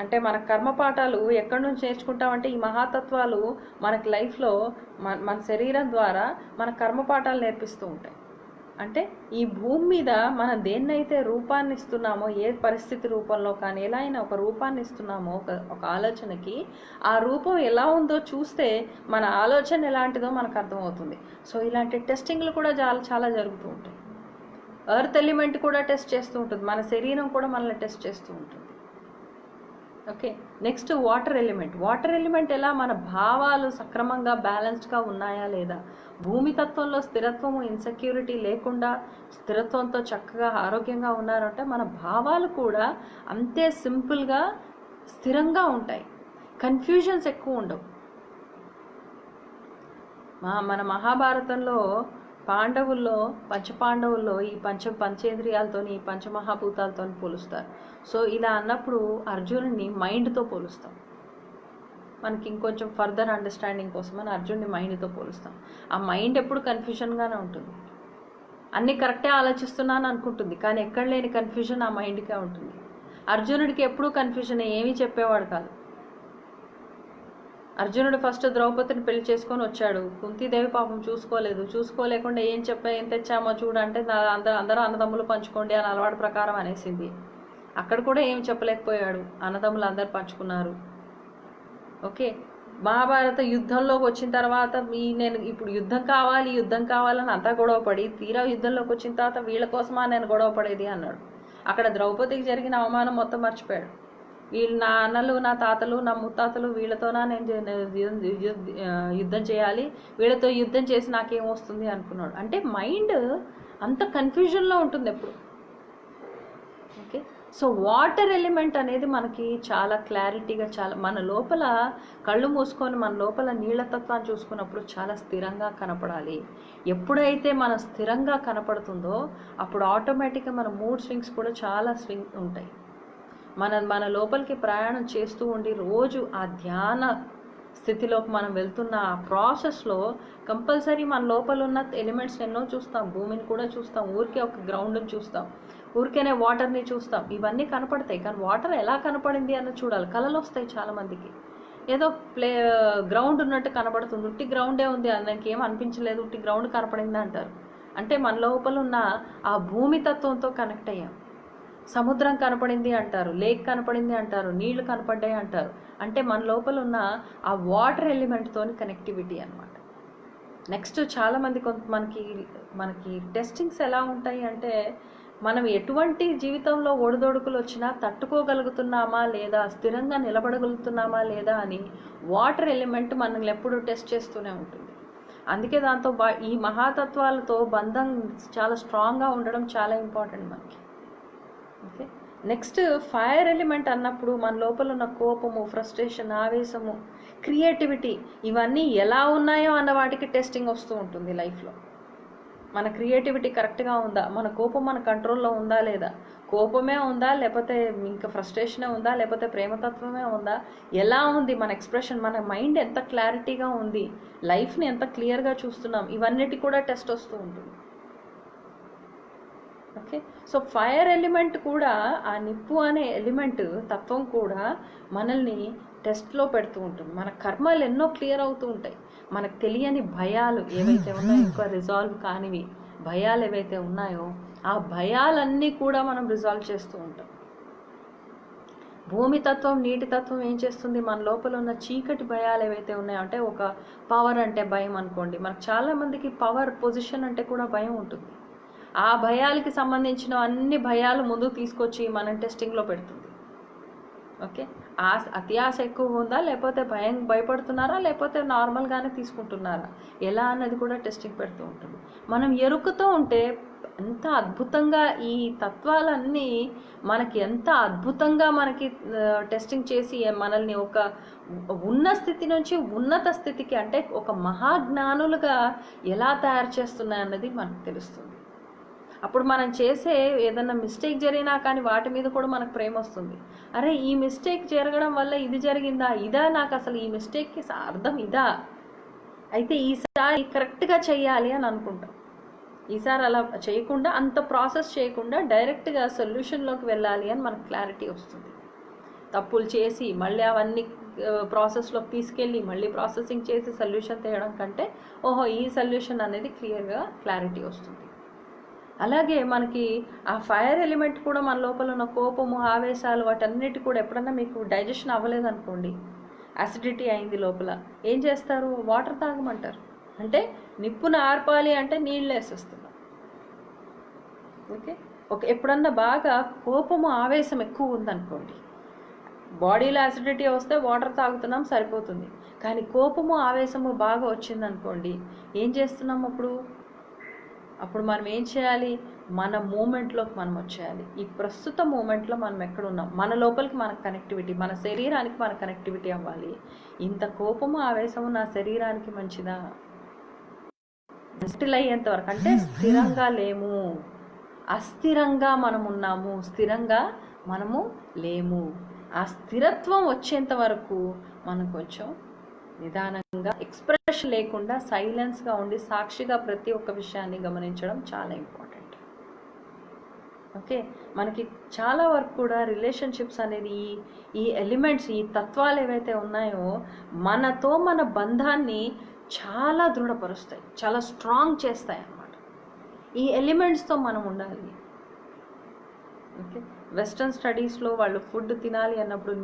అంటే మన కర్మపాఠాలు ఎక్కడి నుంచి నేర్చుకుంటామంటే ఈ మహాతత్వాలు మనకి లైఫ్లో మన శరీరం ద్వారా మన కర్మపాఠాలు నేర్పిస్తూ ఉంటాయి. అంటే ఈ భూమి మీద మనం దేన్నైతే రూపాన్ని ఇస్తున్నామో, ఏ పరిస్థితి రూపంలో కానీ ఎలా అయినా ఒక రూపాన్ని ఇస్తున్నామో ఒక ఆలోచనకి, ఆ రూపం ఎలా ఉందో చూస్తే మన ఆలోచన ఎలాంటిదో మనకు అర్థమవుతుంది. సో ఇలాంటి టెస్టింగ్లు కూడా చాలా చాలా జరుగుతూ ఉంటాయి. ఎర్త్ ఎలిమెంట్ కూడా టెస్ట్ చేస్తూ ఉంటుంది, మన శరీరం కూడా మనల్ని టెస్ట్ చేస్తూ ఉంటుంది. Okay, next water element. Water element ఎలా మన భావాలు సక్రమంగా బ్యాలెన్స్డ్గా ఉన్నాయా లేదా, భూమి తత్వంలో స్థిరత్వము ఇన్సెక్యూరిటీ లేకుండా స్థిరత్వంతో చక్కగా ఆరోగ్యంగా ఉన్నారంటే మన భావాలు కూడా అంతే సింపుల్గా స్థిరంగా ఉంటాయి, కన్ఫ్యూజన్స్ ఎక్కువ ఉండవు. మన మహాభారతంలో పాండవుల్లో పంచపాండవుల్లో ఈ పంచేంద్రియాలతో ఈ పంచమహాభూతాలతో పోలుస్తారు. సో ఇలా అన్నప్పుడు అర్జునుడిని మైండ్తో పోలుస్తాం. మనకి ఇంకొంచెం ఫర్దర్ అండర్స్టాండింగ్ కోసం అని అర్జునుడిని మైండ్తో పోలుస్తాం. ఆ మైండ్ ఎప్పుడు కన్ఫ్యూజన్గానే ఉంటుంది, అన్నీ కరెక్టే ఆలోచిస్తున్నాను అనుకుంటుంది, కానీ ఎక్కడ లేని కన్ఫ్యూజన్ ఆ మైండ్కే ఉంటుంది. అర్జునుడికి ఎప్పుడూ కన్ఫ్యూజన్, ఏమీ చెప్పేవాడు కాదు. అర్జునుడు ఫస్ట్ ద్రౌపదిని పెళ్లి చేసుకొని వచ్చాడు. కుంతీదేవి పాపం చూసుకోలేకుండా ఏం తెచ్చామో చూడంటే అందరూ అన్నదమ్ములు పంచుకోండి అని అలవాటు ప్రకారం అనేసింది. అక్కడ కూడా ఏం చెప్పలేకపోయాడు, అన్నదమ్ములు అందరు పంచుకున్నారు. ఓకే, మహాభారత యుద్ధంలోకి వచ్చిన తర్వాత నేను ఇప్పుడు యుద్ధం కావాలని అంతా గొడవపడి, తీరా యుద్ధంలోకి వచ్చిన తర్వాత వీళ్ళ కోసమా నేను గొడవపడేది అన్నాడు. అక్కడ ద్రౌపదికి జరిగిన అవమానం మొత్తం మర్చిపోయాడు. వీళ్ళు నా అన్నలు, నా తాతలు, నా ముత్తాతలు, వీళ్ళతోనా నేను యుద్ధం చేయాలి, వీళ్ళతో యుద్ధం చేసి నాకేం వస్తుంది అనుకున్నాడు. అంటే మైండ్ అంత కన్ఫ్యూజన్లో ఉంటుంది ఎప్పుడు. ఓకే, సో వాటర్ ఎలిమెంట్ అనేది మనకి చాలా క్లారిటీగా, చాలా మన లోపల కళ్ళు మూసుకొని మన లోపల నీళ్ల తత్వాన్ని చూసుకున్నప్పుడు చాలా స్థిరంగా కనపడాలి. ఎప్పుడైతే మన స్థిరంగా కనపడుతుందో అప్పుడు ఆటోమేటిక్గా మన మూడ్ స్వింగ్స్ కూడా చాలా స్వింగ్ ఉంటాయి. మన లోపలికి ప్రయాణం చేస్తూ ఉండి రోజు ఆ ధ్యాన స్థితిలోకి మనం వెళ్తున్న ఆ ప్రాసెస్లో కంపల్సరీ మన లోపల ఉన్న ఎలిమెంట్స్ ఎన్నో చూస్తాం. భూమిని కూడా చూస్తాం, ఊరికే ఒక గ్రౌండ్ని చూస్తాం, ఊరికేనే వాటర్ని చూస్తాం. ఇవన్నీ కనపడతాయి, కానీ వాటర్ ఎలా కనపడింది అన్న చూడాలి. కళలు వస్తాయి చాలామందికి, ఏదో గ్రౌండ్ ఉన్నట్టు కనపడుతుంది, ఉట్టి గ్రౌండే ఉంది, దానికి ఏం అనిపించలేదు, ఉట్టి గ్రౌండ్ కనపడింది అంటారు. అంటే మన లోపల ఉన్న ఆ భూమి తత్వంతో కనెక్ట్ అయ్యాం. సముద్రం కనపడింది అంటారు, లేక్ కనపడింది అంటారు, నీళ్లు కనపడ్డాయి అంటారు. అంటే మన లోపల ఉన్న ఆ వాటర్ ఎలిమెంట్తో కనెక్టివిటీ అనమాట. నెక్స్ట్ చాలామంది మనకి టెస్టింగ్స్ ఎలా ఉంటాయి అంటే, మనం ఎటువంటి జీవితంలో ఒడిదొడుకులు వచ్చినా తట్టుకోగలుగుతున్నామా లేదా, స్థిరంగా నిలబడగలుగుతున్నామా లేదా అని వాటర్ ఎలిమెంట్ మనల్ని ఎప్పుడు టెస్ట్ చేస్తూనే ఉంటుంది. అందుకే దాంతో ఈ మహాతత్వాలతో బంధం చాలా స్ట్రాంగ్గా ఉండడం చాలా ఇంపార్టెంట్ మనకి. ఓకే, నెక్స్ట్ ఫైర్ ఎలిమెంట్ అన్నప్పుడు మన లోపల ఉన్న కోపము, ఫ్రస్ట్రేషన్, ఆవేశము, క్రియేటివిటీ ఇవన్నీ ఎలా ఉన్నాయో అన్న వాటికి టెస్టింగ్ వస్తూ ఉంటుంది లైఫ్లో. మన క్రియేటివిటీ కరెక్ట్గా ఉందా, మన కోపం మన కంట్రోల్లో ఉందా లేదా, కోపమే ఉందా లేకపోతే ఇంకా ఫ్రస్ట్రేషనే ఉందా లేకపోతే ప్రేమతత్వమే ఉందా, ఎలా ఉంది మన ఎక్స్ప్రెషన్, మన మైండ్ ఎంత క్లారిటీగా ఉంది, లైఫ్ని ఎంత క్లియర్గా చూస్తున్నాం, ఇవన్నిటి కూడా టెస్ట్ వస్తూ ఉంటుంది. ఓకే, సో ఫైర్ ఎలిమెంట్ కూడా, ఆ నిప్పు అనే ఎలిమెంట్ తత్వం కూడా మనల్ని టెస్ట్లో పెడుతూ ఉంటుంది. మన కర్మలు ఎన్నో క్లియర్ అవుతూ ఉంటాయి. మనకు తెలియని భయాలు ఏవైతే ఉన్నాయో, ఇంకా రిజాల్వ్ కానివి భయాలు ఏవైతే ఉన్నాయో ఆ భయాలన్నీ కూడా మనం రిజాల్వ్ చేస్తూ ఉంటాం. భూమి తత్వం, నీటి తత్వం ఏం చేస్తుంది, మన లోపల ఉన్న చీకటి భయాలు ఏవైతే ఉన్నాయో, అంటే ఒక పవర్ అంటే భయం అనుకోండి, మనకు చాలామందికి పవర్ పొజిషన్ అంటే కూడా భయం ఉంటుంది. ఆ భయాలకి సంబంధించిన అన్ని భయాలు ముందుకు తీసుకొచ్చి మనం టెస్టింగ్లో పెడుతుంది. ఓకే, అతి ఆశ ఎక్కువ ఉందా లేకపోతే భయపడుతున్నారా లేకపోతే నార్మల్గానే తీసుకుంటున్నారా, ఎలా అన్నది కూడా టెస్టింగ్ పెడుతూ ఉంటుంది. మనం ఎరుకుతూ ఉంటే ఎంత అద్భుతంగా ఈ తత్వాలన్నీ మనకి ఎంత అద్భుతంగా మనకి టెస్టింగ్ చేసి మనల్ని ఒక ఉన్న స్థితి నుంచి ఉన్నత స్థితికి, అంటే ఒక మహాజ్ఞానులుగా ఎలా తయారు చేస్తున్నాయన్నది మనకు తెలుస్తుంది. అప్పుడు మనం చేసే ఏదన్నా మిస్టేక్ జరిగినా కానీ వాటి మీద కూడా మనకు ప్రేమ వస్తుంది. అరే ఈ మిస్టేక్ జరగడం వల్ల ఇది జరిగిందా, ఇదా నాకు అసలు ఈ మిస్టేక్కి అర్థం ఇదా, అయితే ఈసారి కరెక్ట్గా చెయ్యాలి అని అనుకుంటాం. ఈసారి అలా చేయకుండా, అంత ప్రాసెస్ చేయకుండా డైరెక్ట్గా సొల్యూషన్లోకి వెళ్ళాలి అని మనకు క్లారిటీ వస్తుంది. తప్పులు చేసి మళ్ళీ అవన్నీ ప్రాసెస్లోకి తీసుకెళ్ళి మళ్ళీ ప్రాసెసింగ్ చేసి సొల్యూషన్ తేయడం కంటే, ఓహో ఈ సొల్యూషన్ అనేది క్లియర్గా క్లారిటీ వస్తుంది. అలాగే మనకి ఆ ఫైర్ ఎలిమెంట్ కూడా మన లోపల ఉన్న కోపము, ఆవేశాలు, వాటన్నిటి కూడా ఎప్పుడన్నా మీకు డైజెషన్ అవ్వలేదనుకోండి, అసిడిటీ అయింది లోపల, ఏం చేస్తారు? వాటర్ తాగమంటారు. అంటే నిప్పును ఆర్పాలి అంటే నీళ్ళు వేసేస్తున్నాం. ఓకే, ఎప్పుడన్నా బాగా కోపము, ఆవేశం ఎక్కువ ఉందనుకోండి, బాడీలో అసిడిటీ వస్తే వాటర్ తాగుతున్నాం సరిపోతుంది. కానీ కోపము, ఆవేశము బాగా వచ్చిందనుకోండి, ఏం చేస్తున్నాం అప్పుడు మనం ఏం చేయాలి? మన మూమెంట్లోకి మనం వచ్చేయాలి. ఈ ప్రస్తుత మూమెంట్లో మనం ఎక్కడున్నాం, మన లోపలికి మన కనెక్టివిటీ, మన శరీరానికి మన కనెక్టివిటీ అవ్వాలి. ఇంత కోపము, ఆవేశము నా శరీరానికి మంచిదా? స్టిల్ అయ్యేంత వరకు, అంటే స్థిరంగా లేము, అస్థిరంగా మనం ఉన్నాము, స్థిరంగా మనము లేము. ఆ స్థిరత్వం వచ్చేంత వరకు మనం కొంచెం నిదానంగా, ఎక్స్ప్రెషన్ లేకుండా సైలెన్స్గా ఉండి సాక్షిగా ప్రతి ఒక్క విషయాన్ని గమనించడం చాలా ఇంపార్టెంట్. ఓకే, మనకి చాలా వరకు కూడా రిలేషన్షిప్స్ అనేది ఈ ఎలిమెంట్స్, ఈ తత్వాలు ఏవైతే ఉన్నాయో మనతో మన బంధాన్ని చాలా దృఢపరుస్తాయి, చాలా స్ట్రాంగ్ చేస్తాయి అన్నమాట. ఈ ఎలిమెంట్స్తో మనం ఉండాలి. ఓకే, వెస్ట్రన్ స్టడీస్లో వాళ్ళు ఫుడ్ తినాలి అన్నప్పుడు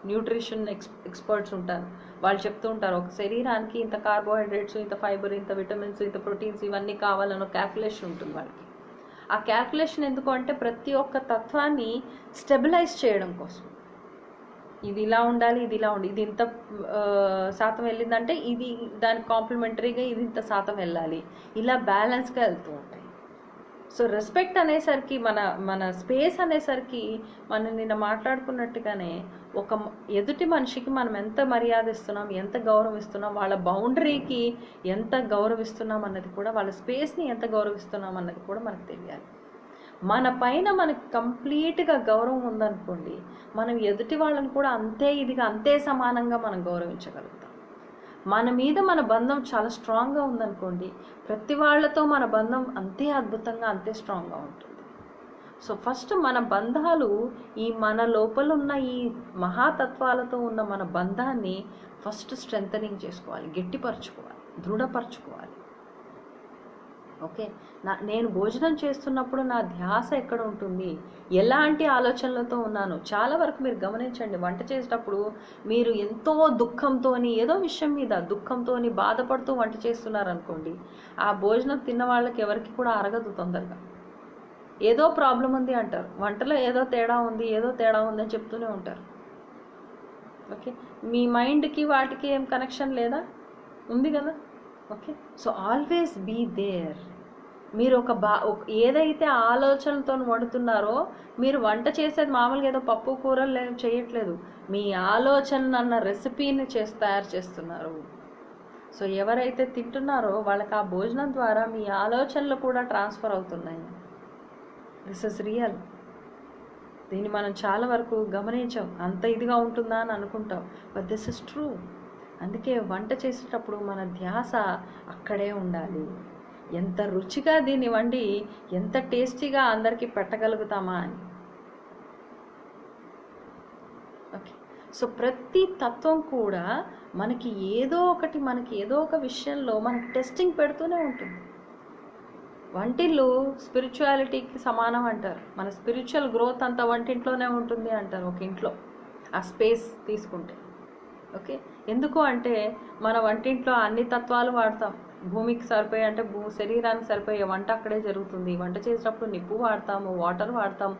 న్యూట్రిషన్ ఎక్స్పర్ట్స్ ఉంటారు. వాళ్ళు చెప్తూ ఉంటారు, ఒక శరీరానికి ఇంత కార్బోహైడ్రేట్స్, ఇంత ఫైబర్, ఇంత విటమిన్స్, ఇంత ప్రోటీన్స్, ఇవన్నీ కావాలని ఒక క్యాల్కులేషన్ ఉంటుంది వాళ్ళకి. ఆ క్యాల్కులేషన్ ఎందుకు అంటే ప్రతి ఒక్క తత్వాన్ని స్టెబిలైజ్ చేయడం కోసం. ఇది ఇలా ఉండాలి, ఇది ఇలా ఉండాలి, ఇది ఇంత శాతం వెళ్ళిందంటే ఇది దానికి కాంప్లిమెంటరీగా ఇది ఇంత శాతం వెళ్ళాలి, ఇలా బ్యాలెన్స్గా వెళ్తూ ఉంటాయి. సో రెస్పెక్ట్ అనేసరికి, మన స్పేస్ అనేసరికి, మనం నిన్న మాట్లాడుకున్నట్టుగానే ఒక ఎదుటి మనిషికి మనం ఎంత మర్యాద ఇస్తున్నాం, ఎంత గౌరవిస్తున్నాం, వాళ్ళ బౌండరీకి ఎంత గౌరవిస్తున్నాం అన్నది కూడా, వాళ్ళ స్పేస్ని ఎంత గౌరవిస్తున్నాం అన్నది కూడా మనకు తెలియాలి. మన పైన మనకి కంప్లీట్గా గౌరవం ఉందనుకోండి, మనం ఎదుటి వాళ్ళని కూడా అంతే ఇదిగా, అంతే సమానంగా మనం గౌరవించగలుగుతాం. మన మీద మన బంధం చాలా స్ట్రాంగ్గా ఉందనుకోండి, ప్రతి వాళ్ళతో మన బంధం అంతే అద్భుతంగా, అంతే స్ట్రాంగ్గా ఉంటుంది. సో ఫస్ట్ మన బంధాలు, ఈ మన లోపల ఉన్న ఈ మహాతత్వాలతో ఉన్న మన బంధాన్ని ఫస్ట్ స్ట్రెంథనింగ్ చేసుకోవాలి, గట్టిపరచుకోవాలి, దృఢపరచుకోవాలి. ఓకే, నేను భోజనం చేస్తున్నప్పుడు నా ధ్యాస ఎక్కడ ఉంటుంది, ఎలాంటి ఆలోచనలతో ఉన్నాను. చాలా వరకు మీరు గమనించండి, వంట చేసేటప్పుడు మీరు ఎంతో దుఃఖంతో, ఏదో విషయం మీద దుఃఖంతో బాధపడుతూ వంట చేస్తున్నారనుకోండి, ఆ భోజనం తిన్న వాళ్ళకి ఎవరికి కూడా అరగదు తొందరగా. ఏదో ప్రాబ్లం ఉంది అంటారు, వంటలో ఏదో తేడా ఉంది అని చెప్తూనే ఉంటారు. ఓకే, మీ మైండ్కి వాటికి ఏం కనెక్షన్ లేదా? ఉంది కదా. Okay, so always be there. మీరు ఏదైతే ఆలోచనలతో వండుతున్నారో, మీరు వంట చేసేది మామూలుగా ఏదో పప్పు కూరలు చేయట్లేదు, మీ ఆలోచన అన్న రెసిపీని తయారు చేస్తున్నారు. సో ఎవరైతే తింటున్నారో వాళ్ళకి ఆ భోజనం ద్వారా మీ ఆలోచనలు కూడా ట్రాన్స్ఫర్ అవుతున్నాయి. This is real. దీన్ని మనం చాలా వరకు గమనించాం, అంత ఇదిగా ఉంటుందా అని అనుకుంటాం, బట్ దిస్ ఇస్ ట్రూ. అందుకే వంట చేసేటప్పుడు మన ధ్యాస అక్కడే ఉండాలి. ఎంత రుచిగా దీన్ని వండి ఎంత టేస్టీగా అందరికీ పెట్టగలుగుతామా అని. ఓకే, సో ప్రతి తత్వం కూడా మనకి ఏదో ఒక విషయంలో మనకి టెస్టింగ్ పెడుతూనే ఉంటుంది. వంటిల్లు స్పిరిచువాలిటీకి సమానం అంటారు. మన స్పిరిచువల్ గ్రోత్ అంతా వంటింట్లోనే ఉంటుంది అంటారు, ఒక ఇంట్లో ఆ స్పేస్ తీసుకుంటే. ఓకే, ఎందుకు అంటే మన వంటింట్లో అన్ని తత్వాలు వాడతాం. భూమికి సరిపోయే, అంటే శరీరానికి సరిపోయే వంట అక్కడే జరుగుతుంది. వంట చేసేటప్పుడు నిప్పు వాడతాము, వాటర్ వాడతాం,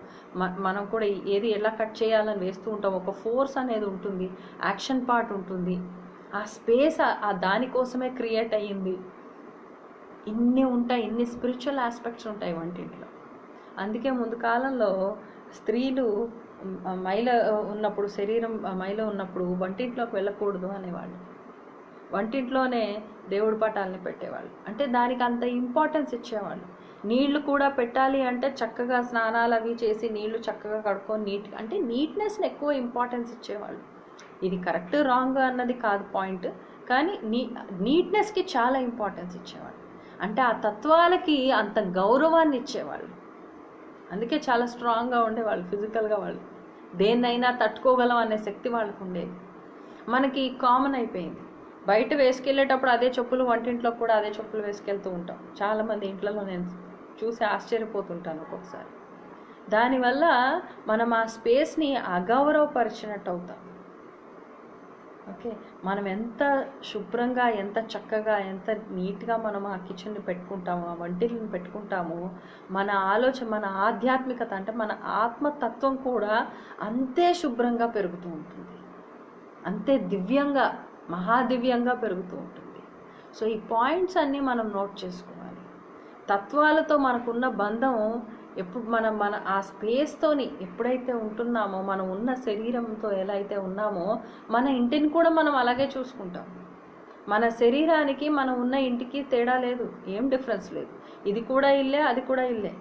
మనం కూడా ఏది ఎలా కట్ చేయాలని వేస్తూ ఉంటాం. ఒక ఫోర్స్ అనేది ఉంటుంది, యాక్షన్ పార్ట్ ఉంటుంది. ఆ స్పేస్ దానికోసమే క్రియేట్ అయ్యింది. ఇన్ని స్పిరిచువల్ ఆస్పెక్ట్స్ ఉంటాయి వంటింట్లో. అందుకే ముందు కాలంలో స్త్రీలు శరీరం మైల ఉన్నప్పుడు వంటింట్లోకి వెళ్ళకూడదు అనేవాళ్ళు. వంటింట్లోనే దేవుడి పటాలని పెట్టేవాళ్ళు. అంటే దానికి అంత ఇంపార్టెన్స్ ఇచ్చేవాళ్ళు. నీళ్లు కూడా పెట్టాలి అంటే చక్కగా స్నానాలు అవి చేసి నీళ్లు చక్కగా కడుక్కొని నీట్నెస్ని ఎక్కువ ఇంపార్టెన్స్ ఇచ్చేవాళ్ళు. ఇది కరెక్ట్ రాంగ్ అన్నది కాదు పాయింట్, కానీ నీట్నెస్కి చాలా ఇంపార్టెన్స్ ఇచ్చేవాళ్ళు. అంటే ఆ తత్వాలకి అంత గౌరవాన్ని ఇచ్చేవాళ్ళు. అందుకే చాలా స్ట్రాంగ్గా ఉండేవాళ్ళు. ఫిజికల్గా వాళ్ళు దేన్నైనా తట్టుకోగలం అనే శక్తి వాళ్ళకు ఉండేది. మనకి కామన్ అయిపోయింది, బయట వేసుకెళ్ళేటప్పుడు అదే చెప్పులు, వంటింట్లో కూడా అదే చెప్పులు వేసుకెళ్తూ ఉంటాం. చాలామంది ఇంట్లలో నేను చూసి ఆశ్చర్యపోతుంటాను ఒక్కొక్కసారి. దానివల్ల మనం ఆ స్పేస్ని అగౌరవపరిచినట్టు అవుతాం. ఓకే, మనం ఎంత శుభ్రంగా, ఎంత చక్కగా, ఎంత నీట్గా మనం ఆ కిచెన్ని పెట్టుకుంటామో, ఆ వంటిల్ని పెట్టుకుంటామో, మన ఆలోచన, మన ఆధ్యాత్మికత అంటే మన ఆత్మతత్వం కూడా అంతే శుభ్రంగా పెరుగుతూ ఉంటుంది, అంతే దివ్యంగా, మహాదివ్యంగా పెరుగుతూ ఉంటుంది. సో ఈ పాయింట్స్ అన్నీ మనం నోట్ చేసుకోవాలి. తత్వాలతో మనకున్న బంధం ఎప్పుడు మన ఆ స్పేస్తోని ఎప్పుడైతే ఉంటున్నామో, మనం ఉన్న శరీరంతో ఎలా అయితే ఉన్నామో, మన ఇంటిని కూడా మనం అలాగే చూసుకుంటాం. మన శరీరానికి మనం ఉన్న ఇంటికి తేడా లేదు, ఏం డిఫరెన్స్ లేదు. ఇది కూడా ఇల్లే, అది కూడా ఇల్లే.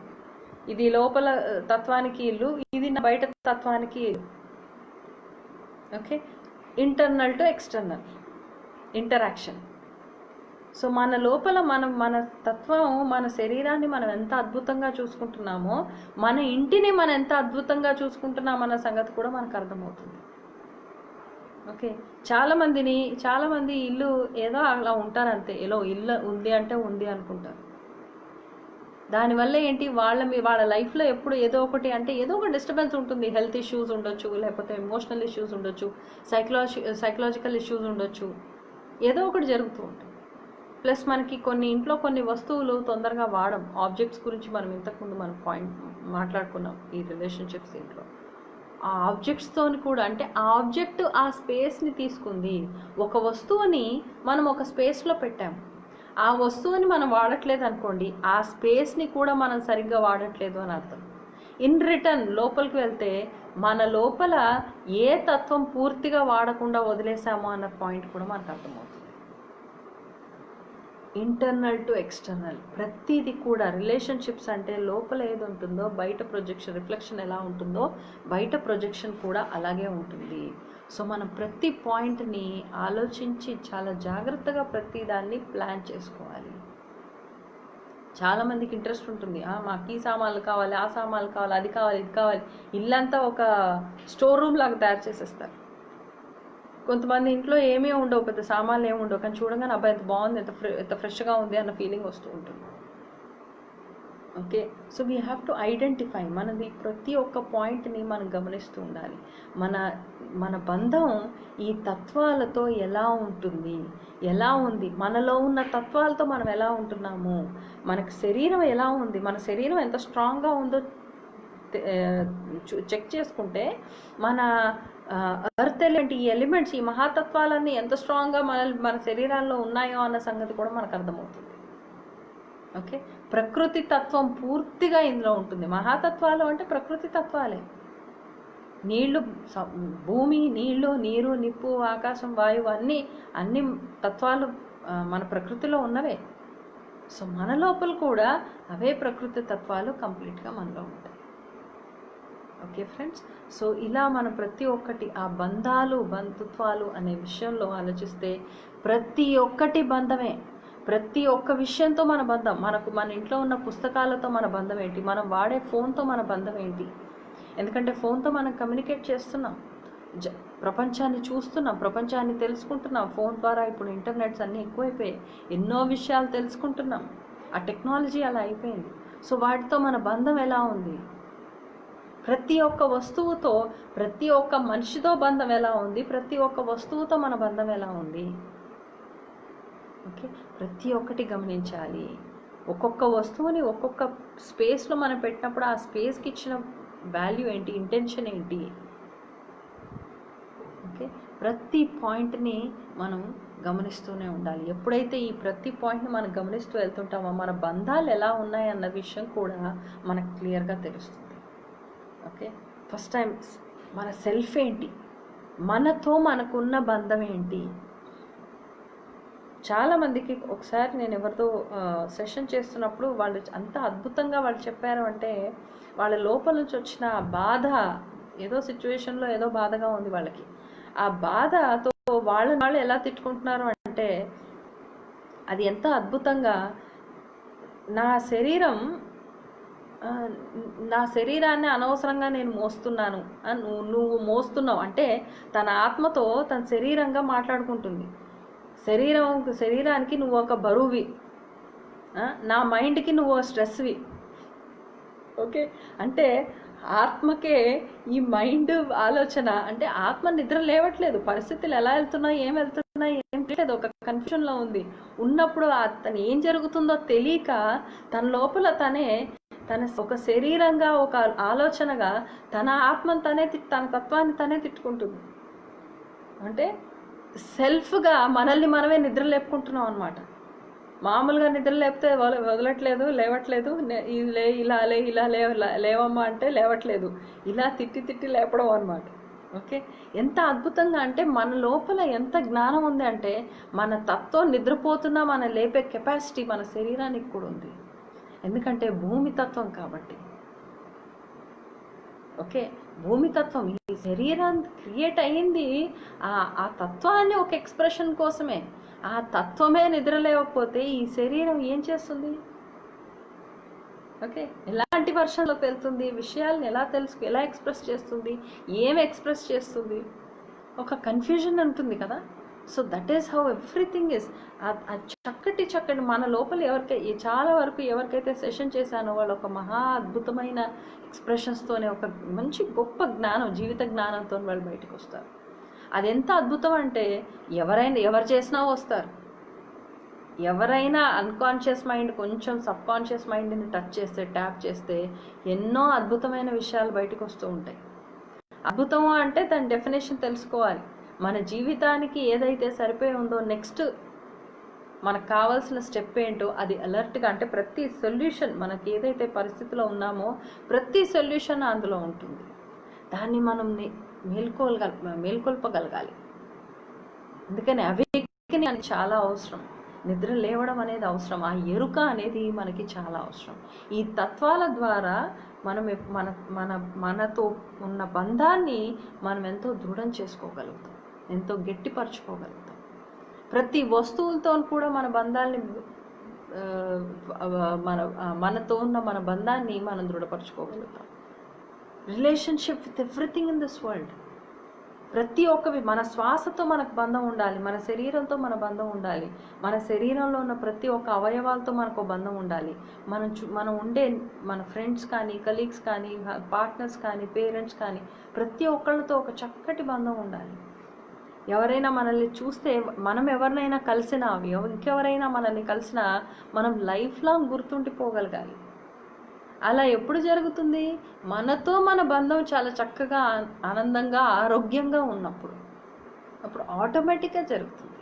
ఇది లోపల తత్వానికి ఇల్లు, ఇది బయట తత్వానికి ఇల్లు. Okay, internal to external interaction. So మన లోపల మన తత్వం, మన శరీరాన్ని మనం ఎంత అద్భుతంగా చూసుకుంటున్నామో, మన ఇంటిని మనం ఎంత అద్భుతంగా చూసుకుంటున్నామన్న సంగతి కూడా మనకు అర్థమవుతుంది. ఓకే, చాలామంది ఇల్లు ఏదో అలా ఉంటారు అంతే, ఏదో ఇల్లు ఉంది అంటే ఉంది అనుకుంటారు. దానివల్ల ఏంటి, వాళ్ళ లైఫ్లో ఎప్పుడు ఏదో ఒకటి అంటే ఏదో ఒక డిస్టర్బెన్స్ ఉంటుంది. హెల్త్ ఇష్యూస్ ఉండొచ్చు, లేకపోతే ఎమోషనల్ ఇష్యూస్ ఉండొచ్చు, సైకలాజికల్ ఇష్యూస్ ఉండొచ్చు, ఏదో ఒకటి జరుగుతూ ఉంటుంది. ప్లస్ మనకి ఇంట్లో కొన్ని వస్తువులు తొందరగా వాడం. ఆబ్జెక్ట్స్ గురించి మనం ఇంతకుముందు మనం మాట్లాడుకున్నాం ఈ రిలేషన్షిప్స్ ఇంట్లో. ఆ ఆబ్జెక్ట్స్తో కూడా అంటే ఆ ఆబ్జెక్ట్ ఆ స్పేస్ని తీసుకుంది. ఒక వస్తువుని మనం ఒక స్పేస్లో పెట్టాము, ఆ వస్తువుని మనం వాడట్లేదు అనుకోండి, ఆ స్పేస్ని కూడా మనం సరిగ్గా వాడట్లేదు అని అర్థం. ఇన్ రిటర్న్ లోపలికి వెళ్తే మన లోపల ఏ తత్వం పూర్తిగా వాడకుండా వదిలేసామో అన్న పాయింట్ కూడా మనకు అర్థమవుతుంది. ఇంటర్నల్ టు ఎక్స్టర్నల్ ప్రతిదీ కూడా రిలేషన్షిప్స్ అంటే లోపల ఏది ఉంటుందో బయట ప్రొజెక్షన్, రిఫ్లెక్షన్ ఎలా ఉంటుందో బయట ప్రొజెక్షన్ కూడా అలాగే ఉంటుంది. సో మనం ప్రతి పాయింట్ని ఆలోచించి చాలా జాగ్రత్తగా ప్రతి దాన్ని ప్లాన్ చేసుకోవాలి. చాలామందికి ఇంట్రెస్ట్ ఉంటుంది, మాకు ఈ సామాన్లు కావాలి, ఆ సామాన్లు కావాలి, అది కావాలి, ఇది కావాలి. ఇల్లంతా ఒక స్టోర్ రూమ్ లాగా తయారు చేసేస్తారు. కొంతమంది ఇంట్లో ఏమీ ఉండవు, పెద్ద సామాన్లు ఏమి ఉండవు, కానీ చూడగానే అబ్బాయి ఎంత బాగుంది, ఎంత ఫ్రెష్గా ఉంది అన్న ఫీలింగ్ వస్తూ ఉంటుంది. Okay, so we have to identify. మనది ప్రతి ఒక్క పాయింట్ని మనం గమనిస్తూ ఉండాలి. మన బంధం ఈ తత్వాలతో ఎలా ఉంది, మనలో ఉన్న తత్వాలతో మనం ఎలా ఉంటున్నాము, మనకు శరీరం ఎలా ఉంది, మన శరీరం ఎంత స్ట్రాంగ్గా ఉందో చెక్ చేసుకుంటే మన ఎర్త్ ఎలిమెంట్, ఈ ఎలిమెంట్స్, ఈ మహాతత్వాలన్నీ ఎంత స్ట్రాంగ్గా మన శరీరాల్లో ఉన్నాయో అన్న సంగతి కూడా మనకు అర్థమవుతుంది. ఓకే, ప్రకృతి తత్వం పూర్తిగా ఇందులో ఉంటుంది. మహాతత్వాలు అంటే ప్రకృతి తత్వాలే. భూమి, నీళ్లు, నీరు, నిప్పు, ఆకాశం, వాయువు అన్ని తత్వాలు మన ప్రకృతిలో ఉన్నవే. సో మన లోపల కూడా అవే ప్రకృతి తత్వాలు కంప్లీట్గా మనలో ఉంటాయి. ఓకే ఫ్రెండ్స్, సో ఇలా మనం ప్రతి ఒక్కటి ఆ బంధుత్వాలు అనే విషయంలో ఆలోచిస్తే ప్రతి ఒక్కటి బంధమే. ప్రతి ఒక్క విషయంతో మన బంధం, మన ఇంట్లో ఉన్న పుస్తకాలతో మన బంధం ఏంటి, మనం వాడే ఫోన్తో మన బంధం ఏంటి. ఎందుకంటే ఫోన్తో మనం కమ్యూనికేట్ చేస్తున్నాం, ప్రపంచాన్ని చూస్తున్నాం, ప్రపంచాన్ని తెలుసుకుంటున్నాం. ఫోన్ ద్వారా ఇప్పుడు ఇంటర్నెట్స్ అన్నీ ఎక్కువైపోయాయి, ఎన్నో విషయాలు తెలుసుకుంటున్నాం. ఆ టెక్నాలజీ అలా అయిపోయింది. సో వాటితో మన బంధం ఎలా ఉంది, ప్రతి ఒక్క వస్తువుతో, ప్రతి ఒక్క మనిషితో బంధం ఎలా ఉంది, ప్రతి ఒక్క వస్తువుతో మన బంధం ఎలా ఉంది. ఓకే, ప్రతి ఒక్కటి గమనించాలి. ఒక్కొక్క వస్తువుని ఒక్కొక్క స్పేస్లో మనం పెట్టినప్పుడు ఆ స్పేస్కి ఇచ్చిన వాల్యూ ఏంటి, ఇంటెన్షన్ ఏంటి. ఓకే, ప్రతి పాయింట్ని మనం గమనిస్తూనే ఉండాలి. ఎప్పుడైతే ఈ ప్రతి పాయింట్ని మనం గమనిస్తూ వెళ్తుంటామో మన బంధాలు ఎలా ఉన్నాయి అన్న విషయం కూడా మనకు క్లియర్గా తెలుస్తుంది. ఓకే, ఫస్ట్ టైం మన సెల్ఫ్ ఏంటి, మనతో మనకున్న బంధం ఏంటి. చాలామందికి ఒకసారి నేను ఎవరితో సెషన్ చేస్తున్నప్పుడు వాళ్ళు అంత అద్భుతంగా వాళ్ళు చెప్పారు అంటే, వాళ్ళ లోపల నుంచి వచ్చిన బాధ, ఏదో సిచ్యువేషన్లో ఏదో బాధగా ఉంది వాళ్ళకి, ఆ బాధతో వాళ్ళు ఎలా తిట్టుకుంటున్నారు అంటే, అది ఎంత అద్భుతంగా, నా శరీరాన్ని అనవసరంగా నేను మోస్తున్నాను, నువ్వు మోస్తున్నావు అంటే తన ఆత్మతో తన శరీరంగా మాట్లాడుకుంటుంది. శరీరానికి నువ్వు ఒక బరువువి, నా మైండ్కి నువ్వు స్ట్రెస్వి, ఓకే, అంటే ఆత్మకే ఈ మైండ్ ఆలోచన, అంటే ఆత్మ నిద్ర లేవట్లేదు, పరిస్థితులు ఎలా వెళ్తున్నాయి, ఏం వెళ్తున్నాయి, ఏం తెలియదు, ఒక కన్ఫ్యూజన్లో ఉంది. ఉన్నప్పుడు తను ఏం జరుగుతుందో తెలియక తన లోపల తన ఒక శరీరంగా, ఒక ఆలోచనగా తన ఆత్మను తన తత్వాన్ని తనే తిట్టుకుంటుంది. అంటే సెల్ఫ్గా మనల్ని మనమే నిద్ర లేపుకుంటున్నాం అనమాట. మామూలుగా నిద్ర లేపితే వదలట్లేదు, లేవట్లేదు, ఇలా లేవమ్మా అంటే లేవట్లేదు, ఇలా తిట్టి లేపడం అనమాట. ఓకే, ఎంత అద్భుతంగా అంటే మన లోపల ఎంత జ్ఞానం ఉంది అంటే మన తత్వం నిద్రపోతున్నా మన లేపే కెపాసిటీ మన శరీరానికి కూడా ఉంది. ఎందుకంటే భూమి తత్వం కాబట్టి. ఓకే, భూమి తత్వం, ఈ శరీరం క్రియేట్ అయ్యింది ఆ తత్వాన్ని ఒక ఎక్స్ప్రెషన్ కోసమే. ఆ తత్వమే నిద్ర లేకపోతే ఈ శరీరం ఏం చేస్తుంది? ఓకే, ఎలాంటి వర్షంలోకి వెళ్తుంది, విషయాలను ఎలా ఎక్స్ప్రెస్ చేస్తుంది, ఏం ఎక్స్ప్రెస్ చేస్తుంది? ఒక కన్ఫ్యూజన్ ఉంటుంది కదా. So that is how everything is. చక్కటి మన లోపల చాలా వరకు ఎవరికైతే సెషన్ చేశానో వాళ్ళు ఒక మహా అద్భుతమైన ఎక్స్ప్రెషన్స్తోనే, ఒక మంచి గొప్ప జ్ఞానం, జీవిత జ్ఞానంతో వాళ్ళు బయటకు వస్తారు. అది ఎంత అద్భుతం అంటే ఎవరు చేసినా వస్తారు. ఎవరైనా అన్కాన్షియస్ మైండ్ కొంచెం సబ్ కాన్షియస్ మైండ్ని టచ్ చేస్తే, ట్యాప్ చేస్తే ఎన్నో అద్భుతమైన విషయాలు బయటకు వస్తూ ఉంటాయి. అద్భుతము అంటే దాని డెఫినేషన్ తెలుసుకోవాలి. మన జీవితానికి ఏదైతే సరిపోయి ఉందో, నెక్స్ట్ మనకు కావాల్సిన స్టెప్ ఏంటో అది అలర్ట్గా, అంటే ప్రతి సొల్యూషన్, మనకి ఏదైతే పరిస్థితిలో ఉన్నామో ప్రతి సొల్యూషన్ అందులో ఉంటుంది. దాన్ని మనం మేల్కొల్పగలగాలి. అందుకని అవేకని అని చాలా అవసరం. నిద్ర లేవడం అనేది అవసరం. ఆ ఎరుక అనేది మనకి చాలా అవసరం. ఈ తత్వాల ద్వారా మనతో ఉన్న బంధాన్ని మనం ఎంతో దృఢం చేసుకోగలుగుతాం, ఎంతో గట్టిపరచుకోగలుగుతాం. ప్రతి వస్తువులతో కూడా మన బంధాన్ని, మనతో ఉన్న మన బంధాన్ని మనం దృఢపరచుకోగలుగుతాం. Relationship with everything in this world. ప్రతి ఒక్కవి, మన శ్వాసతో మనకు బంధం ఉండాలి, మన శరీరంతో మన బంధం ఉండాలి, మన శరీరంలో ఉన్న ప్రతి ఒక్క అవయవాలతో మనకు బంధం ఉండాలి. మనం ఉండే మన ఫ్రెండ్స్ కానీ, కలీగ్స్ కానీ, పార్ట్నర్స్ కానీ, పేరెంట్స్ కానీ, ప్రతి ఒక్కళ్ళతో ఒక చక్కటి బంధం ఉండాలి. ఎవరైనా మనల్ని చూస్తే, మనం ఎవరినైనా కలిసినా, ఇంకెవరైనా మనల్ని కలిసినా మనం లైఫ్ లాంగ్ గుర్తుండిపోగలగాలి. అలా ఎప్పుడు జరుగుతుంది? మనతో మన బంధం చాలా చక్కగా, ఆనందంగా, ఆరోగ్యంగా ఉన్నప్పుడు, అప్పుడు ఆటోమేటిక్గా జరుగుతుంది.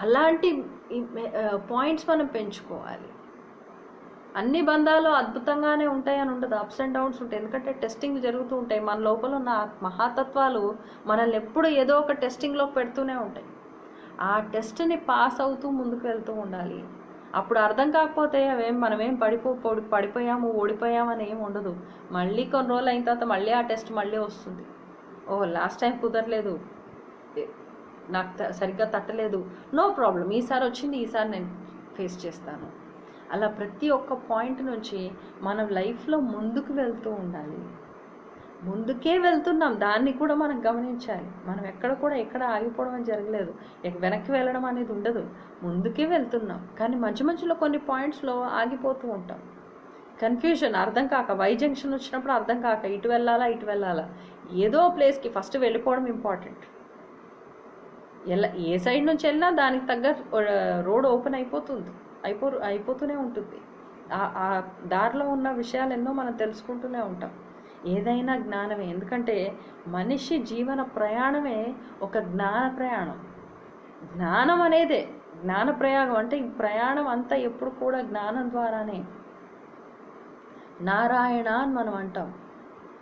అలాంటి పాయింట్స్ మనం పెంచుకోవాలి. అన్ని బంధాలు అద్భుతంగానే ఉంటాయని ఉండదు, అప్స్ అండ్ డౌన్స్ ఉంటాయి. ఎందుకంటే టెస్టింగ్ జరుగుతూ ఉంటాయి. మన లోపల ఉన్న మహాతత్వాలు మనల్ని ఎప్పుడు ఏదో ఒక టెస్టింగ్లో పెడుతూనే ఉంటాయి. ఆ టెస్ట్ని పాస్ అవుతూ ముందుకు వెళ్తూ ఉండాలి. అప్పుడు అర్థం కాకపోతే మనమేం పడిపోయాము, ఓడిపోయాము అని ఏమి ఉండదు. మళ్ళీ కొన్ని రోజులు అయిన తర్వాత మళ్ళీ ఆ టెస్ట్ మళ్ళీ వస్తుంది. లాస్ట్ టైం కుదరలేదు, నాకు సరిగ్గా తట్టలేదు, నో ప్రాబ్లం, ఈసారి వచ్చింది, ఈసారి నేను ఫేస్ చేస్తాను. అలా ప్రతి ఒక్క పాయింట్ నుంచి మనం లైఫ్లో ముందుకు వెళ్తూ ఉండాలి. ముందుకే వెళ్తున్నాం, దాన్ని కూడా మనం గమనించాలి. మనం ఎక్కడ ఆగిపోవడం అని జరగలేదు, వెనక్కి వెళ్ళడం అనేది ఉండదు, ముందుకే వెళ్తున్నాం. కానీ మధ్యలో కొన్ని పాయింట్స్లో ఆగిపోతూ ఉంటాం. కన్ఫ్యూజన్, అర్థం కాక, వై జంక్షన్ వచ్చినప్పుడు అర్థం కాక ఇటు వెళ్ళాలా, ఏదో ప్లేస్కి ఫస్ట్ వెళ్ళిపోవడం ఇంపార్టెంట్. ఏ సైడ్ నుంచి వెళ్ళినా దానికి తగ్గ రోడ్ ఓపెన్ అయిపోతూనే ఉంటుంది. ఆ దారిలో ఉన్న విషయాలు ఎన్నో మనం తెలుసుకుంటూనే ఉంటాం. ఏదైనా జ్ఞానమే. ఎందుకంటే మనిషి జీవన ప్రయాణమే ఒక జ్ఞాన ప్రయాణం. జ్ఞానం అనేదే జ్ఞాన ప్రయాణం. అంటే ఈ ప్రయాణం అంతా ఎప్పుడు కూడా జ్ఞానం ద్వారానే. నారాయణ అని మనం అంటాం.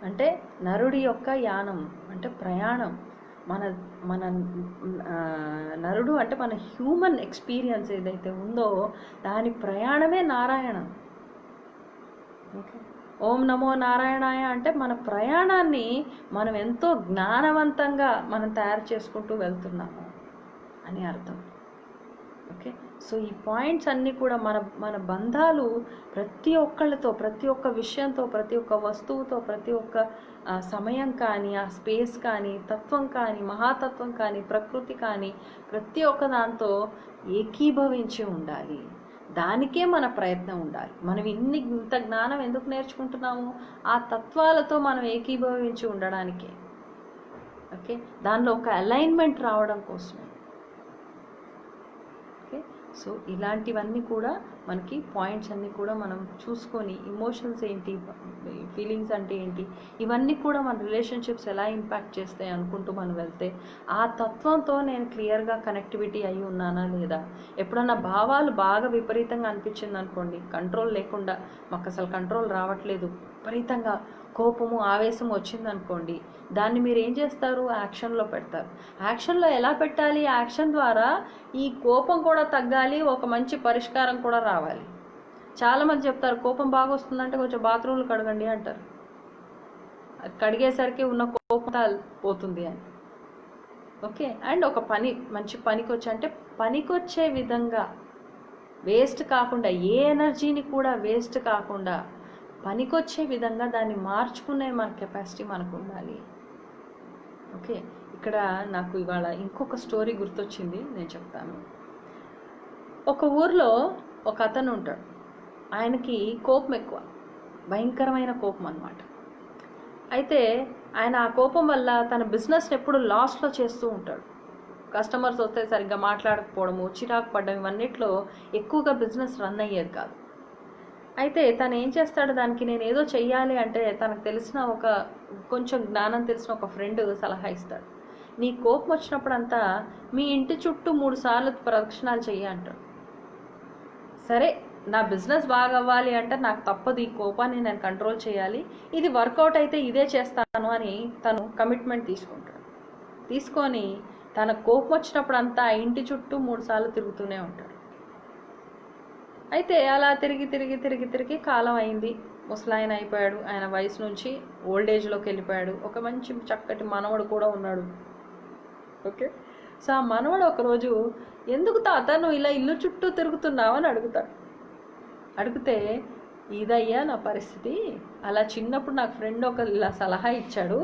అంటే నరుడి యొక్క యానం అంటే ప్రయాణం. మన నరుడు అంటే మన హ్యూమన్ ఎక్స్పీరియన్స్ ఏదైతే ఉందో దాని ప్రయాణమే నారాయణం. ఓకే, ఓం నమో నారాయణాయ అంటే మన ప్రయాణాన్ని మనం ఎంతో జ్ఞానవంతంగా మనం తయారు చేసుకుంటూ వెళ్తున్నాము అని అర్థం. ఓకే, సో ఈ పాయింట్స్ అన్నీ కూడా మన బంధాలు ప్రతి ఒక్కళ్ళతో, ప్రతి ఒక్క విషయంతో, ప్రతి ఒక్క వస్తువుతో, ప్రతి ఒక్క సమయం కానీ, ఆ స్పేస్ కానీ, తత్వం కానీ, మహాతత్వం కానీ, ప్రకృతి కానీ, ప్రతి ఒక్క దాంతో ఏకీభవించి ఉండాలి. దానికే మన ప్రయత్నం ఉండాలి. మనం ఇంత జ్ఞానం ఎందుకు నేర్చుకుంటున్నాము? ఆ తత్వాలతో మనం ఏకీభవించి ఉండడానికే. ఓకే, దానిలో ఒక అలైన్మెంట్ రావడం కోసమే. ఓకే, సో ఇలాంటివన్నీ కూడా మనకి పాయింట్స్ అన్నీ కూడా మనం చూసుకొని, ఇమోషన్స్ ఏంటి, ఫీలింగ్స్ అంటే ఏంటి, ఇవన్నీ కూడా మన రిలేషన్షిప్స్ ఎలా ఇంపాక్ట్ చేస్తాయి అనుకుంటూ మనం వెళ్తే, ఆ తత్వంతో నేను క్లియర్గా కనెక్టివిటీ అయి ఉన్నానా లేదా. ఎప్పుడన్నా భావాలు బాగా విపరీతంగా అనిపించింది అనుకోండి, కంట్రోల్ లేకుండా, మాకు అసలు కంట్రోల్ రావట్లేదు, విపరీతంగా కోపము ఆవేశం వచ్చిందనుకోండి, దాన్ని మీరు ఏం చేస్తారు? యాక్షన్లో పెడతారు. యాక్షన్లో ఎలా పెట్టాలి? యాక్షన్ ద్వారా ఈ కోపం కూడా తగ్గాలి, ఒక మంచి పరిష్కారం కూడా రావాలి. చాలామంది చెప్తారు కోపం బాగా వస్తుందంటే కొంచెం బాత్రూమ్లు కడగండి అంటారు. అది కడిగేసరికి ఉన్న కోపం పోతుంది అని. ఓకే, అండ్ ఒక పని మంచి పనికొచ్చి అంటే పనికొచ్చే విధంగా, వేస్ట్ కాకుండా, ఏ ఎనర్జీని కూడా వేస్ట్ కాకుండా పనికొచ్చే విధంగా దాన్ని మార్చుకునే మన కెపాసిటీ మనకు ఉండాలి. ఓకే, ఇక్కడ నాకు ఇవాళ ఇంకొక స్టోరీ గుర్తొచ్చింది, నేను చెప్తాను. ఒక ఊర్లో ఒక అతను ఉంటాడు. ఆయనకి కోపం ఎక్కువ, భయంకరమైన కోపం అన్నమాట. అయితే ఆయన ఆ కోపం వల్ల తన బిజినెస్ని ఎప్పుడు లాస్లో చేస్తూ ఉంటాడు. కస్టమర్స్ వస్తే సరిగ్గా మాట్లాడకపోవడము, చిరాకు పడడం, ఇవన్నిట్లో ఎక్కువగా బిజినెస్ రన్ అయ్యేది కాదు. అయితే తను ఏం చేస్తాడు, దానికి నేను ఏదో చెయ్యాలి అంటే తనకు తెలిసిన కొంచెం జ్ఞానం తెలిసిన ఒక ఫ్రెండ్ సలహా ఇస్తాడు. నీ కోపం వచ్చినప్పుడంతా మీ ఇంటి చుట్టూ 3 సార్లు ప్రదక్షిణాలు చెయ్యి అంటాడు. సరే, నా బిజినెస్ బాగా అవ్వాలి అంటే నాకు తప్పదు, ఈ కోపాన్ని నేను కంట్రోల్ చేయాలి, ఇది వర్కౌట్ అయితే ఇదే చేస్తాను అని తను కమిట్మెంట్ తీసుకుంటాడు. తీసుకొని తన కోపం వచ్చినప్పుడు అంతా ఇంటి చుట్టూ 3 సార్లు తిరుగుతూనే ఉంటాడు. అయితే అలా తిరిగి కాలం అయింది. ముసలాయన అయిపోయాడు. ఆయన వయసు నుంచి ఓల్డ్ ఏజ్లోకి వెళ్ళిపోయాడు. ఒక మంచి చక్కటి మనవడు కూడా ఉన్నాడు. ఓకే, సో ఆ మనవడు ఒకరోజు, ఎందుకు తాత నువ్వు ఇలా ఇల్లు చుట్టూ తిరుగుతున్నావు అని అడుగుతాడు. అడిగితే, ఇదయ్యా నా పరిస్థితి, అలా చిన్నప్పుడు నాకు ఫ్రెండ్ ఇలా సలహా ఇచ్చాడు,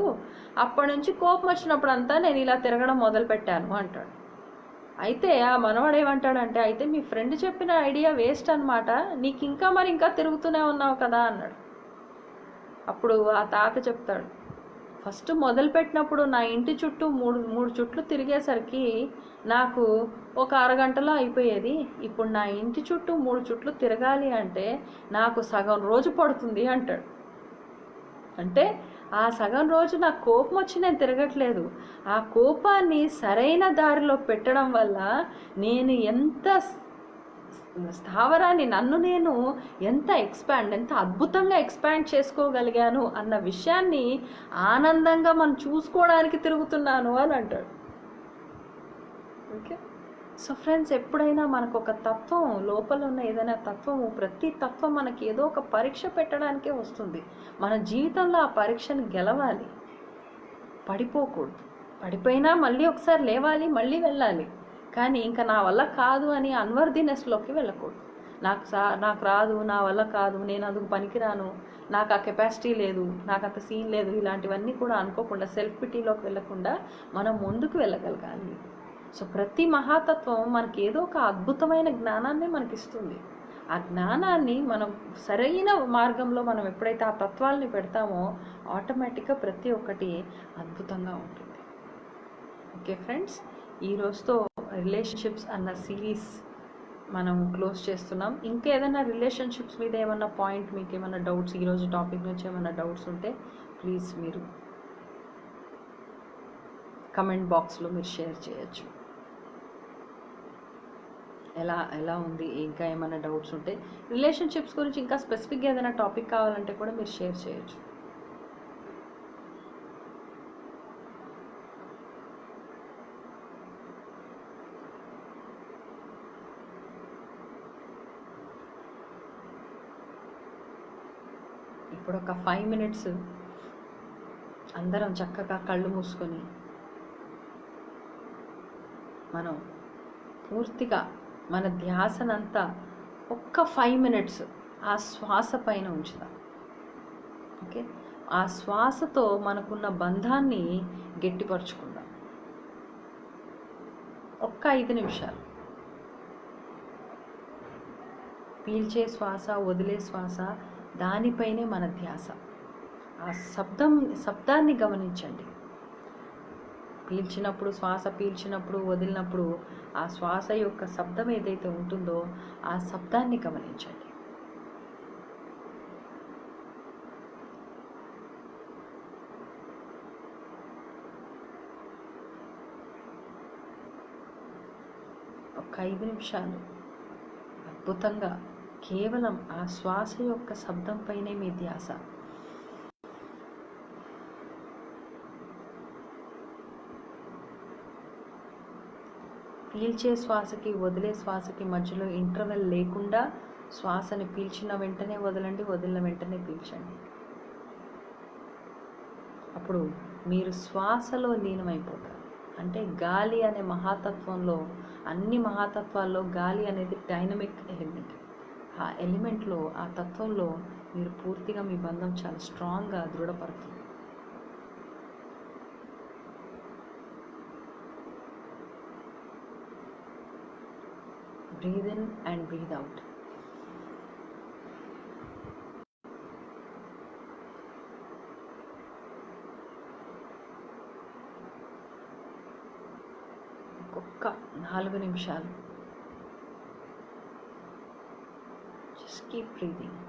అప్పటి నుంచి కోపం వచ్చినప్పుడు అంతా నేను ఇలా తిరగడం మొదలుపెట్టాను అంటాడు. అయితే ఆ మనవాడు ఏమంటాడంటే, అయితే మీ ఫ్రెండ్ చెప్పిన ఐడియా వేస్ట్ అనమాట, నీకు ఇంకా తిరుగుతూనే ఉన్నావు కదా అన్నాడు. అప్పుడు ఆ తాత చెప్తాడు, ఫస్ట్ మొదలుపెట్టినప్పుడు నా ఇంటి చుట్టూ మూడు చుట్లు తిరిగేసరికి నాకు ఒక అరగంటలో అయిపోయేది, ఇప్పుడు నా ఇంటి చుట్టూ 3 చుట్లు తిరగాలి అంటే నాకు సగం రోజు పడుతుంది అంటాడు. అంటే ఆ సగం రోజు నాకు కోపం వచ్చి నేను తిరగట్లేదు, ఆ కోపాన్ని సరైన దారిలో పెట్టడం వల్ల నేను ఎంత స్థావరాన్ని, నన్ను నేను ఎంత అద్భుతంగా ఎక్స్పాండ్ చేసుకోగలిగాను అన్న విషయాన్ని ఆనందంగా మనం చూసుకోవడానికి తిరుగుతున్నాను అని అంటాడు. ఓకే, సో ఫ్రెండ్స్, ఎప్పుడైనా మనకు ఒక తత్వం, లోపల ఉన్న ఏదైనా తత్వము, ప్రతి తత్వం మనకి ఏదో ఒక పరీక్ష పెట్టడానికే వస్తుంది. మన జీవితంలో ఆ పరీక్షను గెలవాలి, పడిపోకూడదు. పడిపోయినా మళ్ళీ ఒకసారి లేవాలి, మళ్ళీ వెళ్ళాలి. కానీ ఇంకా నా వల్ల కాదు అని అన్వర్దినెస్లోకి వెళ్ళకూడదు. నాకు రాదు, నా వల్ల కాదు, నేను అందుకు పనికిరాను, నాకు ఆ కెపాసిటీ లేదు, నాకు అంత సీన్ లేదు, ఇలాంటివన్నీ కూడా అనుకోకుండా, సెల్ఫ్ పిటీలోకి వెళ్ళకుండా మనం ముందుకు వెళ్ళగలగాలి. సో ప్రతి మహాతత్వం మనకి ఏదో ఒక అద్భుతమైన జ్ఞానాన్ని మనకిస్తుంది. ఆ జ్ఞానాన్ని మనం సరైన మార్గంలో మనం ఎప్పుడైతే ఆ తత్వాలని పెడతామో ఆటోమేటిక్గా ప్రతి ఒక్కటి అద్భుతంగా ఉంటుంది. ఓకే ఫ్రెండ్స్, ఈరోజుతో రిలేషన్షిప్స్ అన్న సిరీస్ మనం క్లోజ్ చేస్తున్నాం. ఇంకా ఏదైనా రిలేషన్షిప్స్ మీద ఏమన్నా పాయింట్, మీకు ఏమైనా డౌట్స్, ఈరోజు టాపిక్ నుంచి ఏమైనా డౌట్స్ ఉంటే ప్లీజ్ మీరు కమెంట్ బాక్స్లో మీరు షేర్ చేయొచ్చు. ఎలా ఉంది, ఇంకా ఏమైనా డౌట్స్ ఉంటే, రిలేషన్షిప్స్ గురించి ఇంకా స్పెసిఫిక్గా ఏదైనా టాపిక్ కావాలంటే కూడా మీరు షేర్ చేయొచ్చు. ఇప్పుడు ఒక 5 minutes అందరం చక్కగా కళ్ళు మూసుకొని మనం పూర్తిగా మన ధ్యాసనంతా ఒక్క 5 minutes ఆ శ్వాస పైన ఉంచుదాం. ఓకే, ఆ శ్వాసతో మనకున్న బంధాన్ని గట్టిపరుచుకుందాం. ఒక్క 5 నిమిషాలు. పీల్చే శ్వాస, వదిలే శ్వాస, దానిపైనే మన ధ్యాస. ఆ శబ్దాన్ని గమనించండి. పీల్చినప్పుడు, శ్వాస పీల్చినప్పుడు, వదిలినప్పుడు ఆ శ్వాస యొక్క శబ్దం ఏదైతే ఉంటుందో ఆ శబ్దాన్ని గమనించండి. ఒక 5 నిమిషాలు అద్భుతంగా కేవలం ఆ శ్వాస యొక్క శబ్దంపైనే మీ ధ్యాస. పీల్చే శ్వాసకి, వదిలే శ్వాసకి మధ్యలో ఇంటర్వెల్ లేకుండా శ్వాసని పీల్చిన వెంటనే వదలండి, వదిలిన వెంటనే పీల్చండి. అప్పుడు మీరు శ్వాసలో లీనమైపోతారు. అంటే గాలి అనే మహాతత్వంలో, అన్ని మహాతత్వాల్లో గాలి అనేది డైనమిక్ ఎలిమెంట్. ఆ ఎలిమెంట్లో, ఆ తత్వంలో మీరు పూర్తిగా మీ బంధం చాలా స్ట్రాంగ్గా దృఢపడుతుంది. Breathe in and breathe out. ఒక్క 4 నిమిషాలు. Just keep breathing.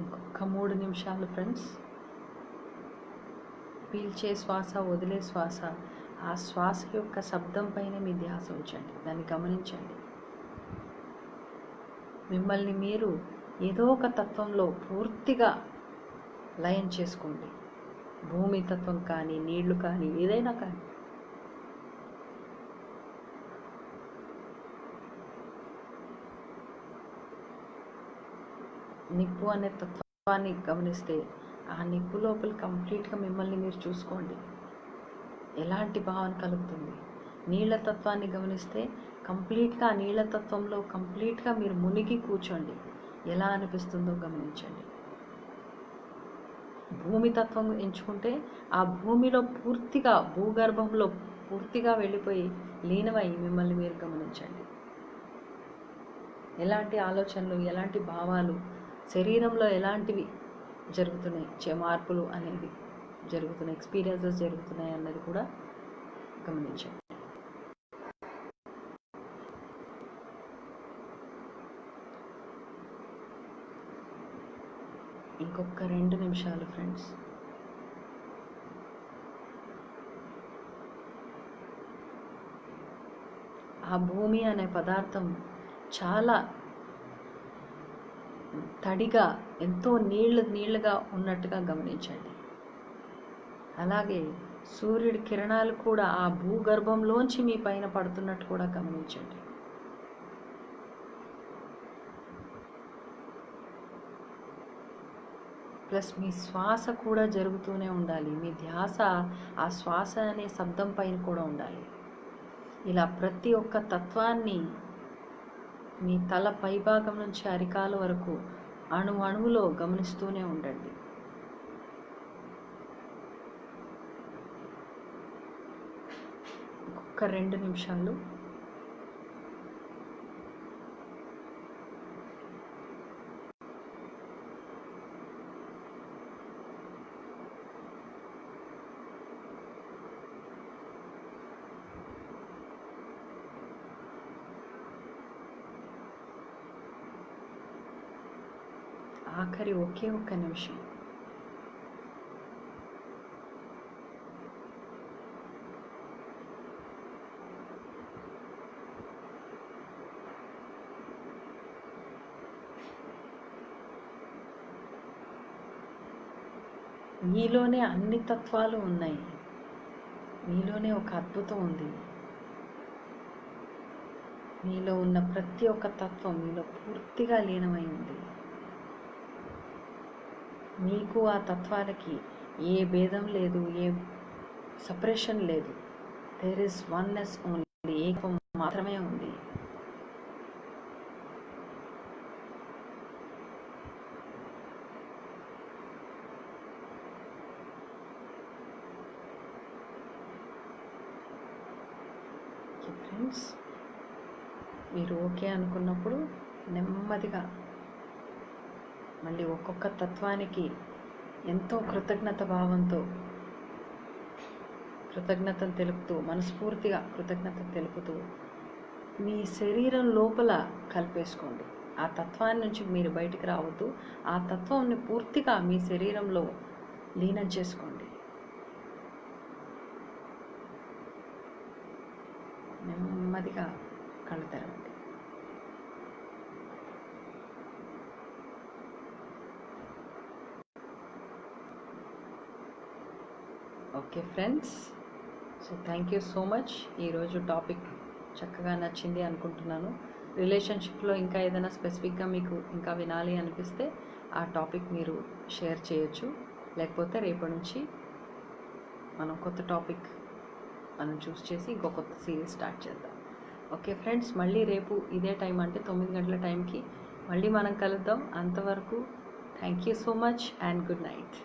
ఇంకొక 3 నిమిషాలు ఫ్రెండ్స్. పీల్చే శ్వాస, వదిలే శ్వాస, ఆ శ్వాస యొక్క శబ్దం పైన మీ ధ్యాస ఉంచండి. దాన్ని గమనించండి. మిమ్మల్ని మీరు ఏదో ఒక తత్వంలో పూర్తిగా లయం చేసుకోండి. భూమి తత్వం కానీ, నీళ్లు కానీ, ఏదైనా కానీ. నిప్పు అనే తత్వాన్ని గమనిస్తే ఆ నిప్పు లోపల కంప్లీట్గా మిమ్మల్ని మీరు చూసుకోండి. ఎలాంటి భావన కలుగుతుంది? నీళ్ల తత్వాన్ని గమనిస్తే కంప్లీట్గా ఆ నీళ్ల తత్వంలో కంప్లీట్గా మీరు మునిగి కూర్చోండి. ఎలా అనిపిస్తుందో గమనించండి. భూమి తత్వం ఎంచుకుంటే ఆ భూమిలో పూర్తిగా, భూగర్భంలో పూర్తిగా వెళ్ళిపోయి లీనమై మిమ్మల్ని మీరు గమనించండి. ఎలాంటి ఆలోచనలు, ఎలాంటి భావాలు, శరీరంలో ఎలాంటివి జరుగుతున్నాయి, మార్పులు అనేవి జరుగుతున్నాయి, ఎక్స్పీరియన్సెస్ జరుగుతున్నాయి అన్నది కూడా గమనించండి. ఇంకొక 2 నిమిషాలు ఫ్రెండ్స్. ఆ భూమి అనే పదార్థం చాలా తడిగా, ఎంతో నీళ్ళుగా ఉన్నట్టుగా గమనించండి. అలాగే సూర్యుడి కిరణాలు కూడా ఆ భూగర్భంలోంచి మీ పైన పడుతున్నట్టు కూడా గమనించండి. ప్లస్ మీ శ్వాస కూడా జరుగుతూనే ఉండాలి. మీ ధ్యాస ఆ శ్వాస అనే శబ్దం పైన కూడా ఉండాలి. ఇలా ప్రతి ఒక్క తత్వాన్ని మీ తల పైభాగం నుంచి అరికాల వరకు అణువులో గమనిస్తూనే ఉండండి. ఒక్క 2 నిమిషాలు. ఆఖరి ఒకే ఒక్క నిమిషం. మీలోనే అన్ని తత్వాలు ఉన్నాయి. మీలోనే ఒక అద్భుతం ఉంది. మీలో ఉన్న ప్రతి ఒక్క తత్వం మీలో పూర్తిగా లీనమై ఉంది. మీకు ఆ తత్వానికి ఏ భేదం లేదు, ఏ సపరేషన్ లేదు. దేర్ ఇస్ వన్నెస్ ఓన్లీ, ఏకం మాత్రమే ఉంది. ఫ్రెండ్స్, మీరు ఓకే అనుకున్నప్పుడు నెమ్మదిగా మళ్ళీ ఒక్కొక్క తత్వానికి ఎంతో కృతజ్ఞత భావంతో కృతజ్ఞతను తెలుపుతూ, మనస్ఫూర్తిగా కృతజ్ఞత తెలుపుతూ మీ శరీరం లోపల కలిపేసుకోండి. ఆ తత్వాన్ని నుంచి మీరు బయటికి రావద్దు. ఆ తత్వాన్ని పూర్తిగా మీ శరీరంలో లీనం చేసుకోండి. నెమ్మదిగా కళ్ళు తెరవండి. Okay friends, so thank you so much. ఈరోజు టాపిక్ చక్కగా నచ్చింది అనుకుంటున్నాను. రిలేషన్షిప్లో ఇంకా ఏదైనా స్పెసిఫిక్గా మీకు ఇంకా వినాలి అనిపిస్తే ఆ టాపిక్ మీరు షేర్ చేయొచ్చు. లేకపోతే రేపటి నుంచి మనం కొత్త టాపిక్ మనం చూస్ చేసి ఇంకో కొత్త సిరీస్ స్టార్ట్ చేద్దాం. ఓకే ఫ్రెండ్స్, మళ్ళీ రేపు ఇదే టైం అంటే 9 గంటల టైంకి మళ్ళీ మనం కలుద్దాం. అంతవరకు thank you so much and good night.